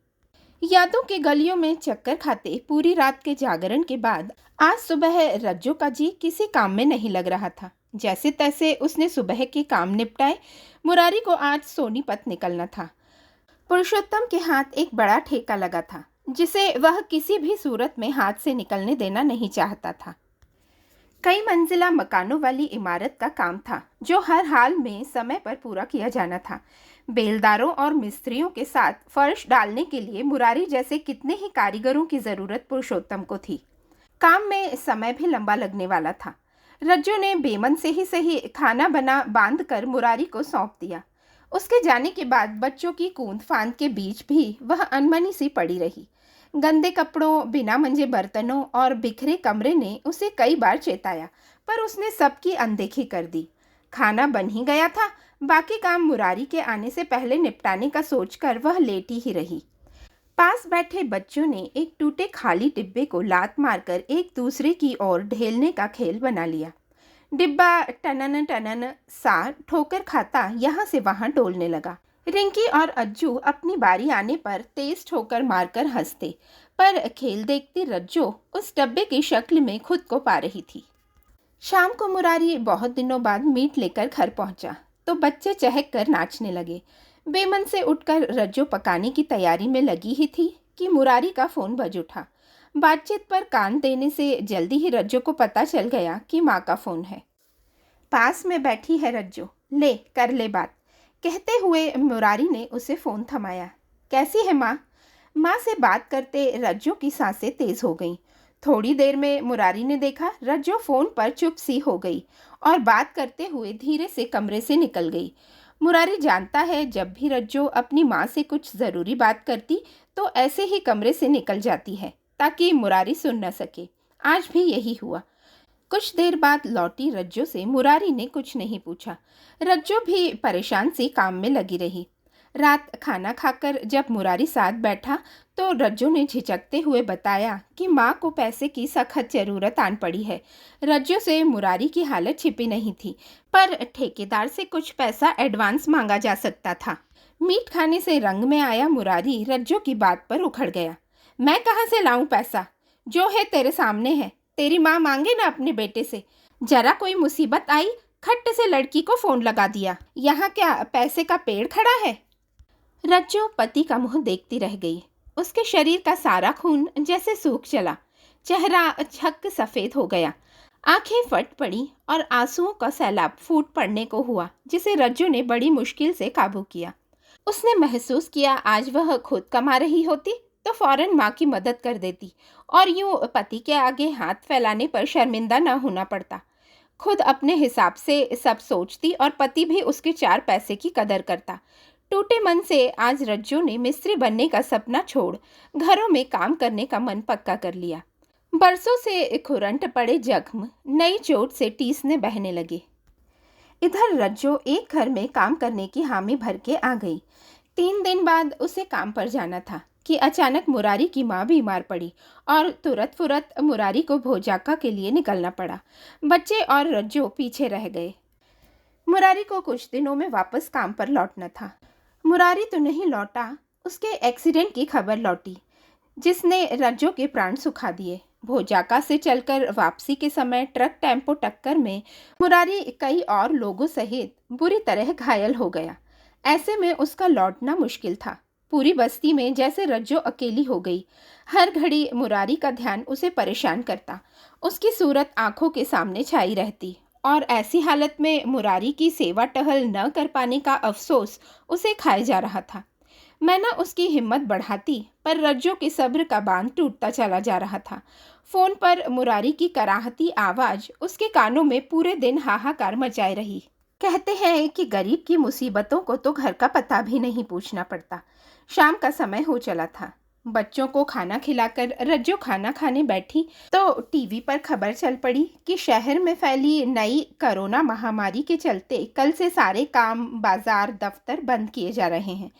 A: यादों के गलियों में चक्कर खाते पूरी रात के जागरण के बाद आज सुबह रज्जो का जी किसी काम में नहीं लग रहा था। जैसे तैसे उसने सुबह के काम निपटाए। मुरारी को आज सोनीपत निकलना था। पुरुषोत्तम के हाथ एक बड़ा ठेका लगा था जिसे वह किसी भी सूरत में हाथ से निकलने देना नहीं चाहता था। कई मंजिला मकानों वाली इमारत का काम था जो हर हाल में समय पर पूरा किया जाना था। बेलदारों और मिस्त्रियों के साथ फर्श डालने के लिए मुरारी जैसे कितने ही कारीगरों की ज़रूरत पुरुषोत्तम को थी। काम में समय भी लंबा लगने वाला था। रज्जो ने बेमन से ही सही खाना बना बांध कर मुरारी को सौंप दिया। उसके जाने के बाद बच्चों की कूद फांद के बीच भी वह अनमनी सी पड़ी रही। गंदे कपड़ों, बिना मंजे बर्तनों और बिखरे कमरे ने उसे कई बार चेताया, पर उसने सबकी अनदेखी कर दी। खाना बन ही गया था, बाकी काम मुरारी के आने से पहले निपटाने का सोचकर वह लेटी ही रही। पास बैठे बच्चों ने एक टूटे खाली डिब्बे को लात मारकर एक दूसरे की ओर ढेलने का खेल बना लिया। डिब्बा टनन टनन सा ठोकर खाता यहाँ से वहाँ डोलने लगा। रिंकी और अज्जू अपनी बारी आने पर तेज ठोकर मारकर हंसते, पर खेल देखती रज्जो उस डब्बे की शक्ल में खुद को पा रही थी। शाम को मुरारी बहुत दिनों बाद मीट लेकर घर पहुंचा तो बच्चे चहक कर नाचने लगे। बेमन से उठकर रज्जो पकाने की तैयारी में लगी ही थी कि मुरारी का फ़ोन बज उठा। बातचीत पर कान देने से जल्दी ही रज्जो को पता चल गया कि माँ का फ़ोन है। पास में बैठी है रज्जो, ले कर ले बात। कहते हुए मुरारी ने उसे फ़ोन थमाया। कैसी है माँ? माँ से बात करते रज्जो की सांसें तेज हो गईं। थोड़ी देर में मुरारी ने देखा रज्जो फ़ोन पर चुप सी हो गई और बात करते हुए धीरे से कमरे से निकल गई। मुरारी जानता है जब भी रज्जो अपनी माँ से कुछ ज़रूरी बात करती तो ऐसे ही कमरे से निकल जाती है ताकि मुरारी सुन न सके। आज भी यही हुआ। कुछ देर बाद लौटी रज्जो से मुरारी ने कुछ नहीं पूछा। रज्जो भी परेशान सी काम में लगी रही। रात खाना खाकर जब मुरारी साथ बैठा तो रज्जो ने झिझकते हुए बताया कि माँ को पैसे की सख्त ज़रूरत आन पड़ी है। रज्जो से मुरारी की हालत छिपी नहीं थी, पर ठेकेदार से कुछ पैसा एडवांस मांगा जा सकता था। मीट खाने से रंग में आया मुरारी रज्जो की बात पर उखड़ गया। मैं कहाँ से लाऊं पैसा? जो है तेरे सामने है। तेरी माँ मांगे ना अपने बेटे से। जरा कोई मुसीबत आई, खट्ट से लड़की को फ़ोन लगा दिया। यहाँ क्या पैसे का पेड़ खड़ा है? रज्जो पति का मुंह देखती रह गई। उसके शरीर का सारा खून जैसे सूख चला। चेहरा छक सफ़ेद हो गया। आंखें फट पड़ी और आंसुओं का सैलाब फूट पड़ने को हुआ, जिसे रज्जो ने बड़ी मुश्किल से काबू किया। उसने महसूस किया आज वह खुद कमा रही होती तो फौरन माँ की मदद कर देती और यूं पति के आगे हाथ फैलाने पर शर्मिंदा न होना पड़ता। खुद अपने हिसाब से सब सोचती और पति भी उसके 4 पैसे की कदर करता। टूटे मन से आज रज्जो ने मिस्त्री बनने का सपना छोड़ घरों में काम करने का मन पक्का कर लिया। बरसों से खुरंट पड़े जख्म नई चोट से टीसने बहने लगे। इधर रज्जो एक घर में काम करने की हामी भर के आ गई। 3 दिन बाद उसे काम पर जाना था कि अचानक मुरारी की माँ बीमार पड़ी और तुरंत फुरत मुरारी को भोजाका के लिए निकलना पड़ा। बच्चे और रज्जो पीछे रह गए। मुरारी को कुछ दिनों में वापस काम पर लौटना था। मुरारी तो नहीं लौटा, उसके एक्सीडेंट की खबर लौटी जिसने रज्जो के प्राण सुखा दिए। भोजाका से चलकर वापसी के समय ट्रक टेम्पो टक्कर में मुरारी कई और लोगों सहित बुरी तरह घायल हो गया। ऐसे में उसका लौटना मुश्किल था। पूरी बस्ती में जैसे रज्जो अकेली हो गई। हर घड़ी मुरारी का ध्यान उसे परेशान करता। उसकी सूरत आंखों के सामने छाई रहती और ऐसी हालत में मुरारी की सेवा टहल न कर पाने का अफसोस उसे खाए जा रहा था। मैं न उसकी हिम्मत बढ़ाती, पर रज्जो के सब्र का बांध टूटता चला जा रहा था। फ़ोन पर मुरारी की कराहती आवाज़ उसके कानों में पूरे दिन हाहाकार मचाए रही। कहते हैं कि गरीब की मुसीबतों को तो घर का पता भी नहीं पूछना पड़ता। शाम का समय हो चला था। बच्चों को खाना खिलाकर रज्जो खाना खाने बैठी तो टीवी पर खबर चल पड़ी कि शहर में फैली नई कोरोना महामारी के चलते कल से सारे काम, बाजार, दफ्तर बंद किए जा रहे हैं।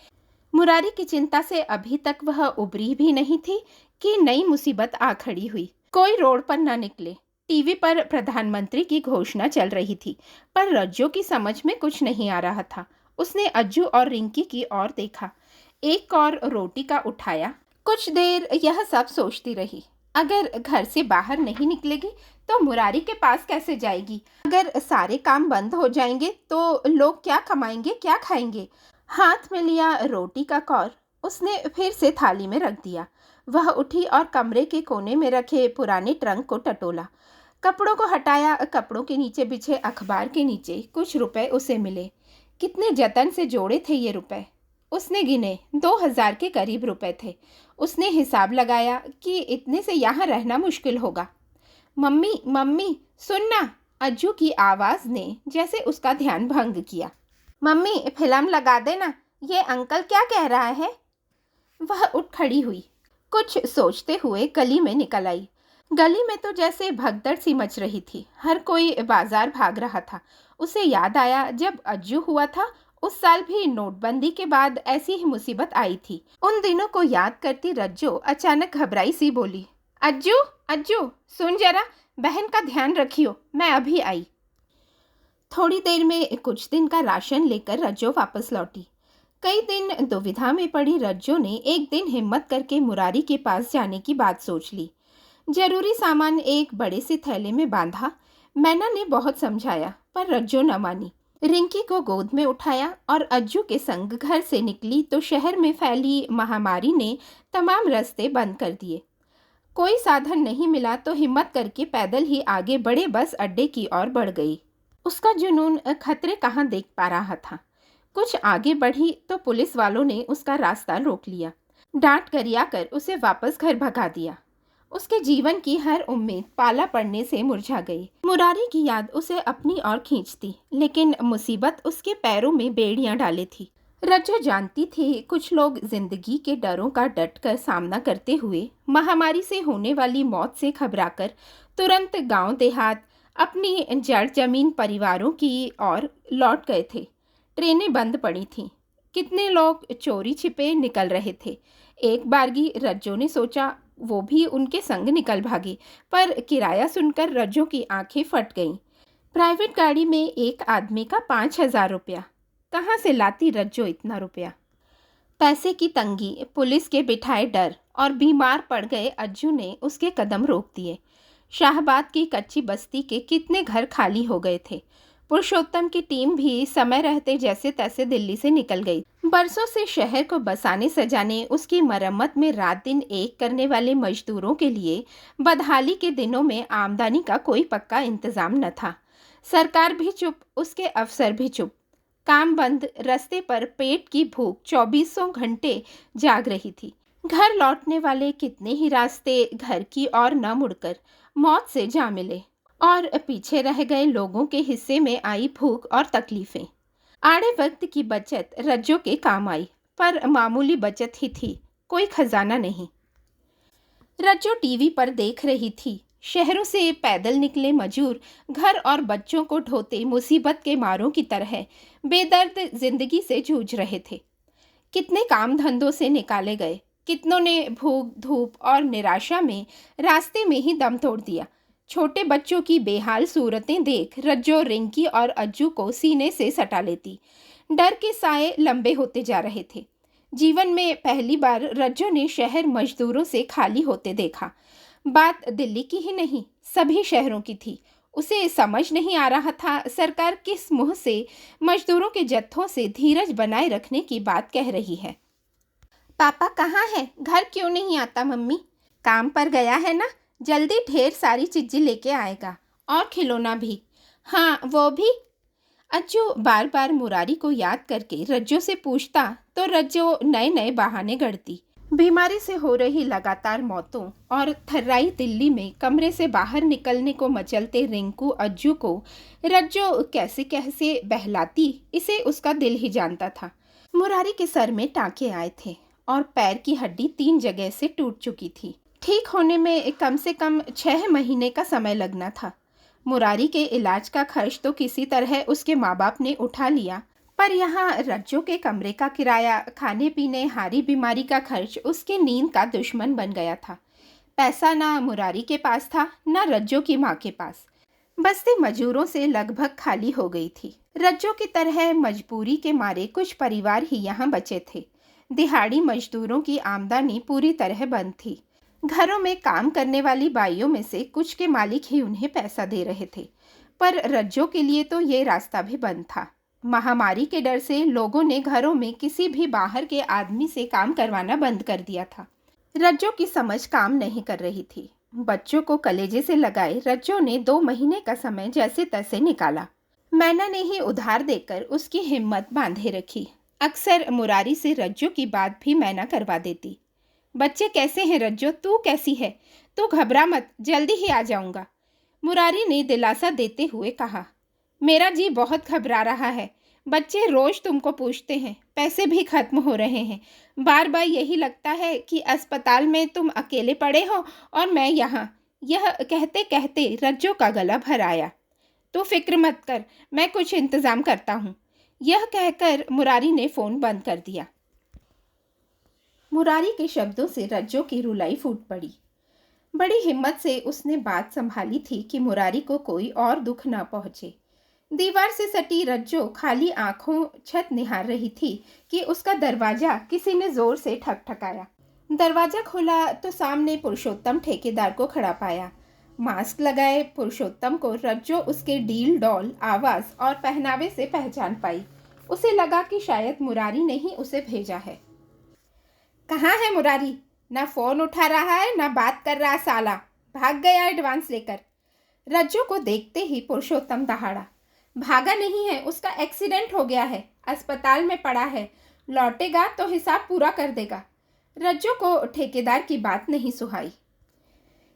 A: मुरारी की चिंता से अभी तक वह उबरी भी नहीं थी कि नई मुसीबत आ खड़ी हुई। कोई रोड पर न निकले। टीवी पर प्रधानमंत्री की घोषणा चल रही थी, पर रज्जो की समझ में कुछ नहीं आ रहा था। उसने अज्जू और रिंकी की ओर देखा, एक और रोटी का उठाया। कुछ देर यह सब सोचती रही। अगर घर से बाहर नहीं निकलेगी तो मुरारी के पास कैसे जाएगी? अगर सारे काम बंद हो जाएंगे तो लोग क्या कमाएंगे, क्या खाएंगे? हाथ में लिया रोटी का कौर उसने फिर से थाली में रख दिया। वह उठी और कमरे के कोने में रखे पुराने ट्रंक को टटोला। कपड़ों को हटाया। कपड़ों के नीचे बिछे अखबार के नीचे कुछ रुपए उसे मिले। कितने जतन से जोड़े थे ये रुपए। उसने गिने, 2000 के करीब रुपए थे। उसने हिसाब लगाया कि इतने से यहाँ रहना मुश्किल होगा। मम्मी मम्मी सुनना, अज्जू की आवाज़ ने जैसे उसका ध्यान भंग किया। मम्मी फिल्म लगा देना, ये अंकल क्या कह रहा है? वह उठ खड़ी हुई, कुछ सोचते हुए गली में निकल आई। गली में तो जैसे भगदड़ सी मच रही थी। हर कोई बाजार भाग रहा था। उसे याद आया जब अज्जू हुआ था उस साल भी नोटबंदी के बाद ऐसी ही मुसीबत आई थी। उन दिनों को याद करती रज्जो अचानक घबराई सी बोली, अज्जू अज्जू सुन जरा, बहन का ध्यान रखियो, मैं अभी आई। थोड़ी देर में कुछ दिन का राशन लेकर रज्जो वापस लौटी। कई दिन दुविधा में पड़ी रज्जो ने एक दिन हिम्मत करके मुरारी के पास जाने की बात सोच ली। जरूरी सामान एक बड़े से थैले में बांधा। मैना ने बहुत समझाया पर रज्जो न मानी। रिंकी को गोद में उठाया और अज्जू के संग घर से निकली तो शहर में फैली महामारी ने तमाम रास्ते बंद कर दिए। कोई साधन नहीं मिला तो हिम्मत करके पैदल ही आगे बड़े बस अड्डे की ओर बढ़ गई। उसका जुनून खतरे कहाँ देख पा रहा था। कुछ आगे बढ़ी तो पुलिस वालों ने उसका रास्ता रोक लिया, डांट गरियाकर उसे वापस घर भगा दिया। उसके जीवन की हर उम्मीद पाला पड़ने से मुरझा गई। मुरारी की याद उसे अपनी ओर खींचती, लेकिन मुसीबत उसके पैरों में बेड़ियां डाले थी। रज्जो जानती थी कुछ लोग जिंदगी के डरों का डटकर सामना करते हुए महामारी से होने वाली मौत से घबराकर तुरंत गांव देहात अपनी जड़ जमीन परिवारों की ओर लौट गए थे। ट्रेनें बंद पड़ी थीं। कितने लोग चोरी छिपे निकल रहे थे। एक बारगी रज्जो ने सोचा वो भी उनके संग निकल भागी, पर किराया सुनकर रज्जो की आंखें फट गईं। प्राइवेट गाड़ी में एक आदमी का 5,000 रुपया। कहाँ से लाती रज्जो इतना रुपया? पैसे की तंगी, पुलिस के बिठाए डर और बीमार पड़ गए अज्जू ने उसके कदम रोक दिए। शाहबाद की कच्ची बस्ती के कितने घर खाली हो गए थे। पुरुषोत्तम की टीम भी समय रहते जैसे तैसे दिल्ली से निकल गई। बरसों से शहर को बसाने सजाने, उसकी मरम्मत में रात दिन एक करने वाले मजदूरों के लिए बदहाली के दिनों में आमदनी का कोई पक्का इंतजाम न था। सरकार भी चुप, उसके अफसर भी चुप। काम बंद, रास्ते पर पेट की भूख 24 घंटे जाग रही थी। घर लौटने वाले कितने ही रास्ते घर की ओर न मुड़कर मौत से जा मिले, और पीछे रह गए लोगों के हिस्से में आई भूख और तकलीफें। आड़े वक्त की बचत रज्जो के काम आई, पर मामूली बचत ही थी, कोई खजाना नहीं। रज्जो टीवी पर देख रही थी। शहरों से पैदल निकले मजूर घर और बच्चों को ढोते मुसीबत के मारों की तरह बेदर्द जिंदगी से जूझ रहे थे। कितने काम धंधों से निकाले गए, कितनों ने भूख धूप और निराशा में रास्ते में ही दम तोड़ दिया। छोटे बच्चों की बेहाल सूरतें देख रज्जो रिंकी और अज्जू को सीने से सटा लेती। डर के साए लंबे होते जा रहे थे। जीवन में पहली बार रज्जो ने शहर मजदूरों से खाली होते देखा। बात दिल्ली की ही नहीं, सभी शहरों की थी। उसे समझ नहीं आ रहा था सरकार किस मुंह से मजदूरों के जत्थों से धीरज बनाए रखने की बात कह रही है। पापा कहाँ है? घर क्यों नहीं आता? मम्मी काम पर गया है ना, जल्दी ढेर सारी चीजें लेके आएगा, और खिलौना भी। हाँ वो भी। अज्जू बार बार मुरारी को याद करके रज्जो से पूछता तो रज्जो नए नए बहाने गढ़ती। बीमारी से हो रही लगातार मौतों और थर्राई दिल्ली में कमरे से बाहर निकलने को मचलते रिंकू अज्जू को रज्जो कैसे कैसे बहलाती, इसे उसका दिल ही जानता था। मुरारी के सर में टाँके आए थे और पैर की हड्डी 3 जगह से टूट चुकी थी। ठीक होने में कम से कम 6 महीने का समय लगना था। मुरारी के इलाज का खर्च तो किसी तरह उसके माँ बाप ने उठा लिया, पर यहाँ रज्जो के कमरे का किराया, खाने पीने, हारी बीमारी का खर्च उसके नींद का दुश्मन बन गया था। पैसा ना मुरारी के पास था, ना रज्जो की माँ के पास। बस्ती मजूरों से लगभग खाली हो गई थी। रज्जो की तरह मजबूरी के मारे कुछ परिवार ही यहाँ बचे थे। दिहाड़ी मजदूरों की आमदनी पूरी तरह बंद थी। घरों में काम करने वाली बाइयों में से कुछ के मालिक ही उन्हें पैसा दे रहे थे, पर रज्जो के लिए तो ये रास्ता भी बंद था। महामारी के डर से लोगों ने घरों में किसी भी बाहर के आदमी से काम करवाना बंद कर दिया था। रज्जो की समझ काम नहीं कर रही थी। बच्चों को कलेजे से लगाए रज्जो ने 2 महीने का समय जैसे तैसे निकाला। मैना ने ही उधार देकर उसकी हिम्मत बांधे रखी। अक्सर मुरारी से रज्जो की बात भी मैना करवा देती। बच्चे कैसे हैं रज्जो? तू कैसी है? तू घबरा मत, जल्दी ही आ जाऊंगा, मुरारी ने दिलासा देते हुए कहा। मेरा जी बहुत घबरा रहा है। बच्चे रोज तुमको पूछते हैं, पैसे भी खत्म हो रहे हैं। बार बार यही लगता है कि अस्पताल में तुम अकेले पड़े हो और मैं यहाँ। यह कहते कहते रज्जो का गला भर आया। तू फिक्र मत कर, मैं कुछ इंतजाम करता हूँ। यह कहकर मुरारी ने फ़ोन बंद कर दिया। मुरारी के शब्दों से रज्जो की रुलाई फूट पड़ी। बड़ी हिम्मत से उसने बात संभाली थी कि मुरारी को कोई और दुख न पहुंचे। दीवार से सटी रज्जो खाली आंखों छत निहार रही थी कि उसका दरवाजा किसी ने जोर से ठकठकाया। दरवाजा खोला तो सामने पुरुषोत्तम ठेकेदार को खड़ा पाया। मास्क लगाए पुरुषोत्तम को रज्जो उसके डील डॉल आवाज और पहनावे से पहचान पाई। उसे लगा कि शायद मुरारी ने ही उसे भेजा है। कहाँ है मुरारी? ना फोन उठा रहा है ना बात कर रहा साला, भाग गया एडवांस लेकर। रज्जो को देखते ही पुरुषोत्तम दहाड़ा। भागा नहीं है, उसका एक्सीडेंट हो गया है, अस्पताल में पड़ा है, लौटेगा तो हिसाब पूरा कर देगा। रज्जू को ठेकेदार की बात नहीं सुहाई।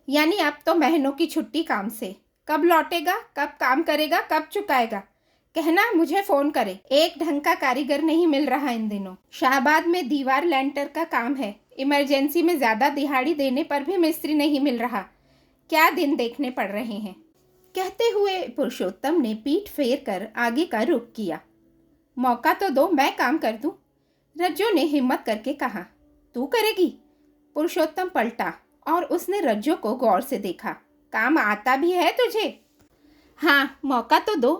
A: यानी अब तो महीनों की छुट्टी काम से, कब लौटेगा, कब काम करेगा, कब चुकाएगा? कहना मुझे फ़ोन करे। एक ढंग का कारीगर नहीं मिल रहा इन दिनों। शाहबाद में दीवार लेंटर का काम है, इमरजेंसी में ज़्यादा दिहाड़ी देने पर भी मिस्त्री नहीं मिल रहा। क्या दिन देखने पड़ रहे हैं। कहते हुए पुरुषोत्तम ने पीठ फेर कर आगे का रुख किया। मौका तो दो, मैं काम कर दूं। रज्जू ने हिम्मत करके कहा। तू करेगी? पुरुषोत्तम पलटा और उसने रज्जू को गौर से देखा। काम आता भी है तुझे? हाँ, मौका तो दो।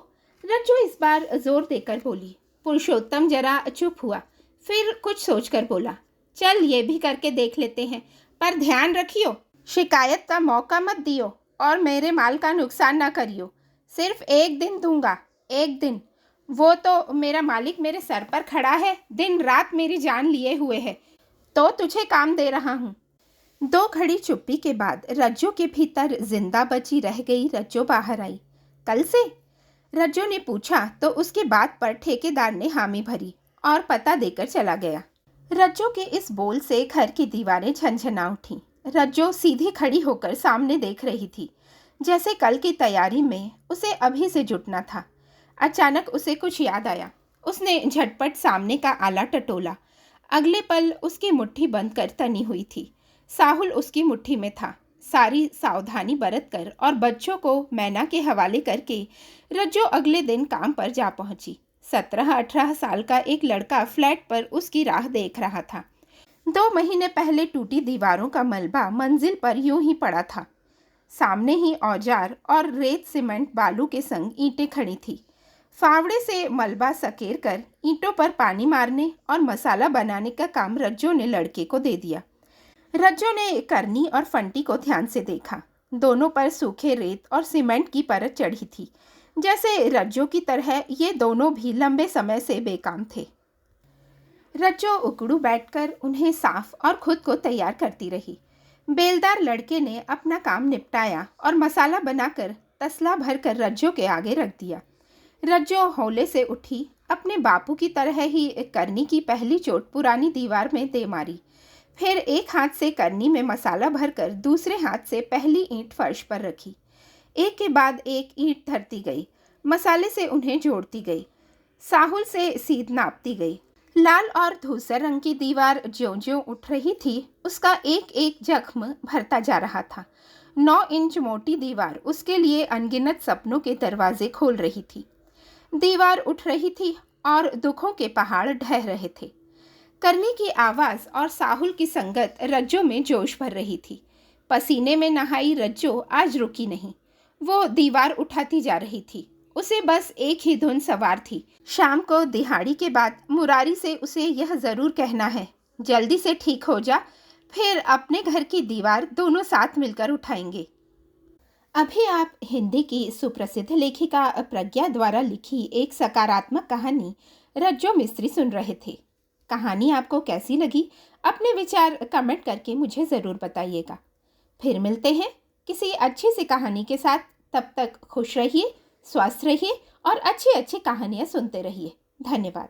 A: रज्जू इस बार जोर देकर बोली। पुरुषोत्तम जरा चुप हुआ, फिर कुछ सोचकर बोला, चल ये भी करके देख लेते हैं, पर ध्यान रखियो, शिकायत का मौका मत दियो और मेरे माल का नुकसान ना करियो। सिर्फ एक दिन दूंगा, एक दिन। वो तो मेरा मालिक मेरे सर पर खड़ा है, दिन रात मेरी जान लिए हुए है, तो तुझे काम दे रहा हूँ। 2 घड़ी चुप्पी के बाद रज्जू के भीतर जिंदा बची रह गई रज्जू बाहर आई। कल से? रज्जू ने पूछा तो उसके बात पर ठेकेदार ने हामी भरी और पता देकर चला गया। रज्जू के इस बोल से घर की दीवारें झनझना उठीं। रज्जू सीधी खड़ी होकर सामने देख रही थी, जैसे कल की तैयारी में उसे अभी से जुटना था। अचानक उसे कुछ याद आया। उसने झटपट सामने का आला टटोला। अगले पल उसकी मुट्ठी बंद कर तनी हुई थी। साहुल उसकी मुट्ठी में था। सारी सावधानी बरतकर और बच्चों को मैना के हवाले करके रज्जू अगले दिन काम पर जा पहुंची। 17-18 साल का एक लड़का फ्लैट पर उसकी राह देख रहा था। 2 महीने पहले टूटी दीवारों का मलबा मंजिल पर यूं ही पड़ा था। सामने ही औजार और रेत सीमेंट बालू के संग ईंटें खड़ी थी। फावड़े से मलबा सकेर कर ईंटों पर पानी मारने और मसाला बनाने का काम रज्जू ने लड़के को दे दिया। रज्जू ने करनी और फंटी को ध्यान से देखा। दोनों पर सूखे रेत और सीमेंट की परत चढ़ी थी, जैसे रज्जू की तरह ये दोनों भी लंबे समय से बेकाम थे। रज्जू उकड़ू बैठकर उन्हें साफ और खुद को तैयार करती रही। बेलदार लड़के ने अपना काम निपटाया और मसाला बनाकर तसला भरकर रज्जू के आगे रख दिया। रज्जू हौले से उठी, अपने बापू की तरह ही करनी की पहली चोट पुरानी दीवार में दे मारी। फिर एक हाथ से करनी में मसाला भरकर दूसरे हाथ से पहली ईंट फर्श पर रखी। एक के बाद एक ईंट धरती गई, मसाले से उन्हें जोड़ती गई, साहुल से सीध नापती गई। लाल और धूसर रंग की दीवार ज्यों-ज्यों उठ रही थी, उसका एक एक जख्म भरता जा रहा था। 9 इंच मोटी दीवार उसके लिए अनगिनत सपनों के दरवाजे खोल रही थी। दीवार उठ रही थी और दुखों के पहाड़ ढह रहे थे। करनी की आवाज़ और साहुल की संगत रज्जू में जोश भर रही थी। पसीने में नहाई रज्जू आज रुकी नहीं। वो दीवार उठाती जा रही थी। उसे बस एक ही धुन सवार थी। शाम को दिहाड़ी के बाद मुरारी से उसे यह ज़रूर कहना है, जल्दी से ठीक हो जा, फिर अपने घर की दीवार दोनों साथ मिलकर उठाएंगे। अभी आप हिंदी की सुप्रसिद्ध लेखिका प्रज्ञा द्वारा लिखी एक सकारात्मक कहानी रज्जू मिस्त्री सुन रहे थे। कहानी आपको कैसी लगी? अपने विचार कमेंट करके मुझे ज़रूर बताइएगा। फिर मिलते हैं किसी अच्छी सी कहानी के साथ। तब तक खुश रहिए, स्वस्थ रहिए और अच्छी अच्छी कहानियाँ सुनते रहिए। धन्यवाद।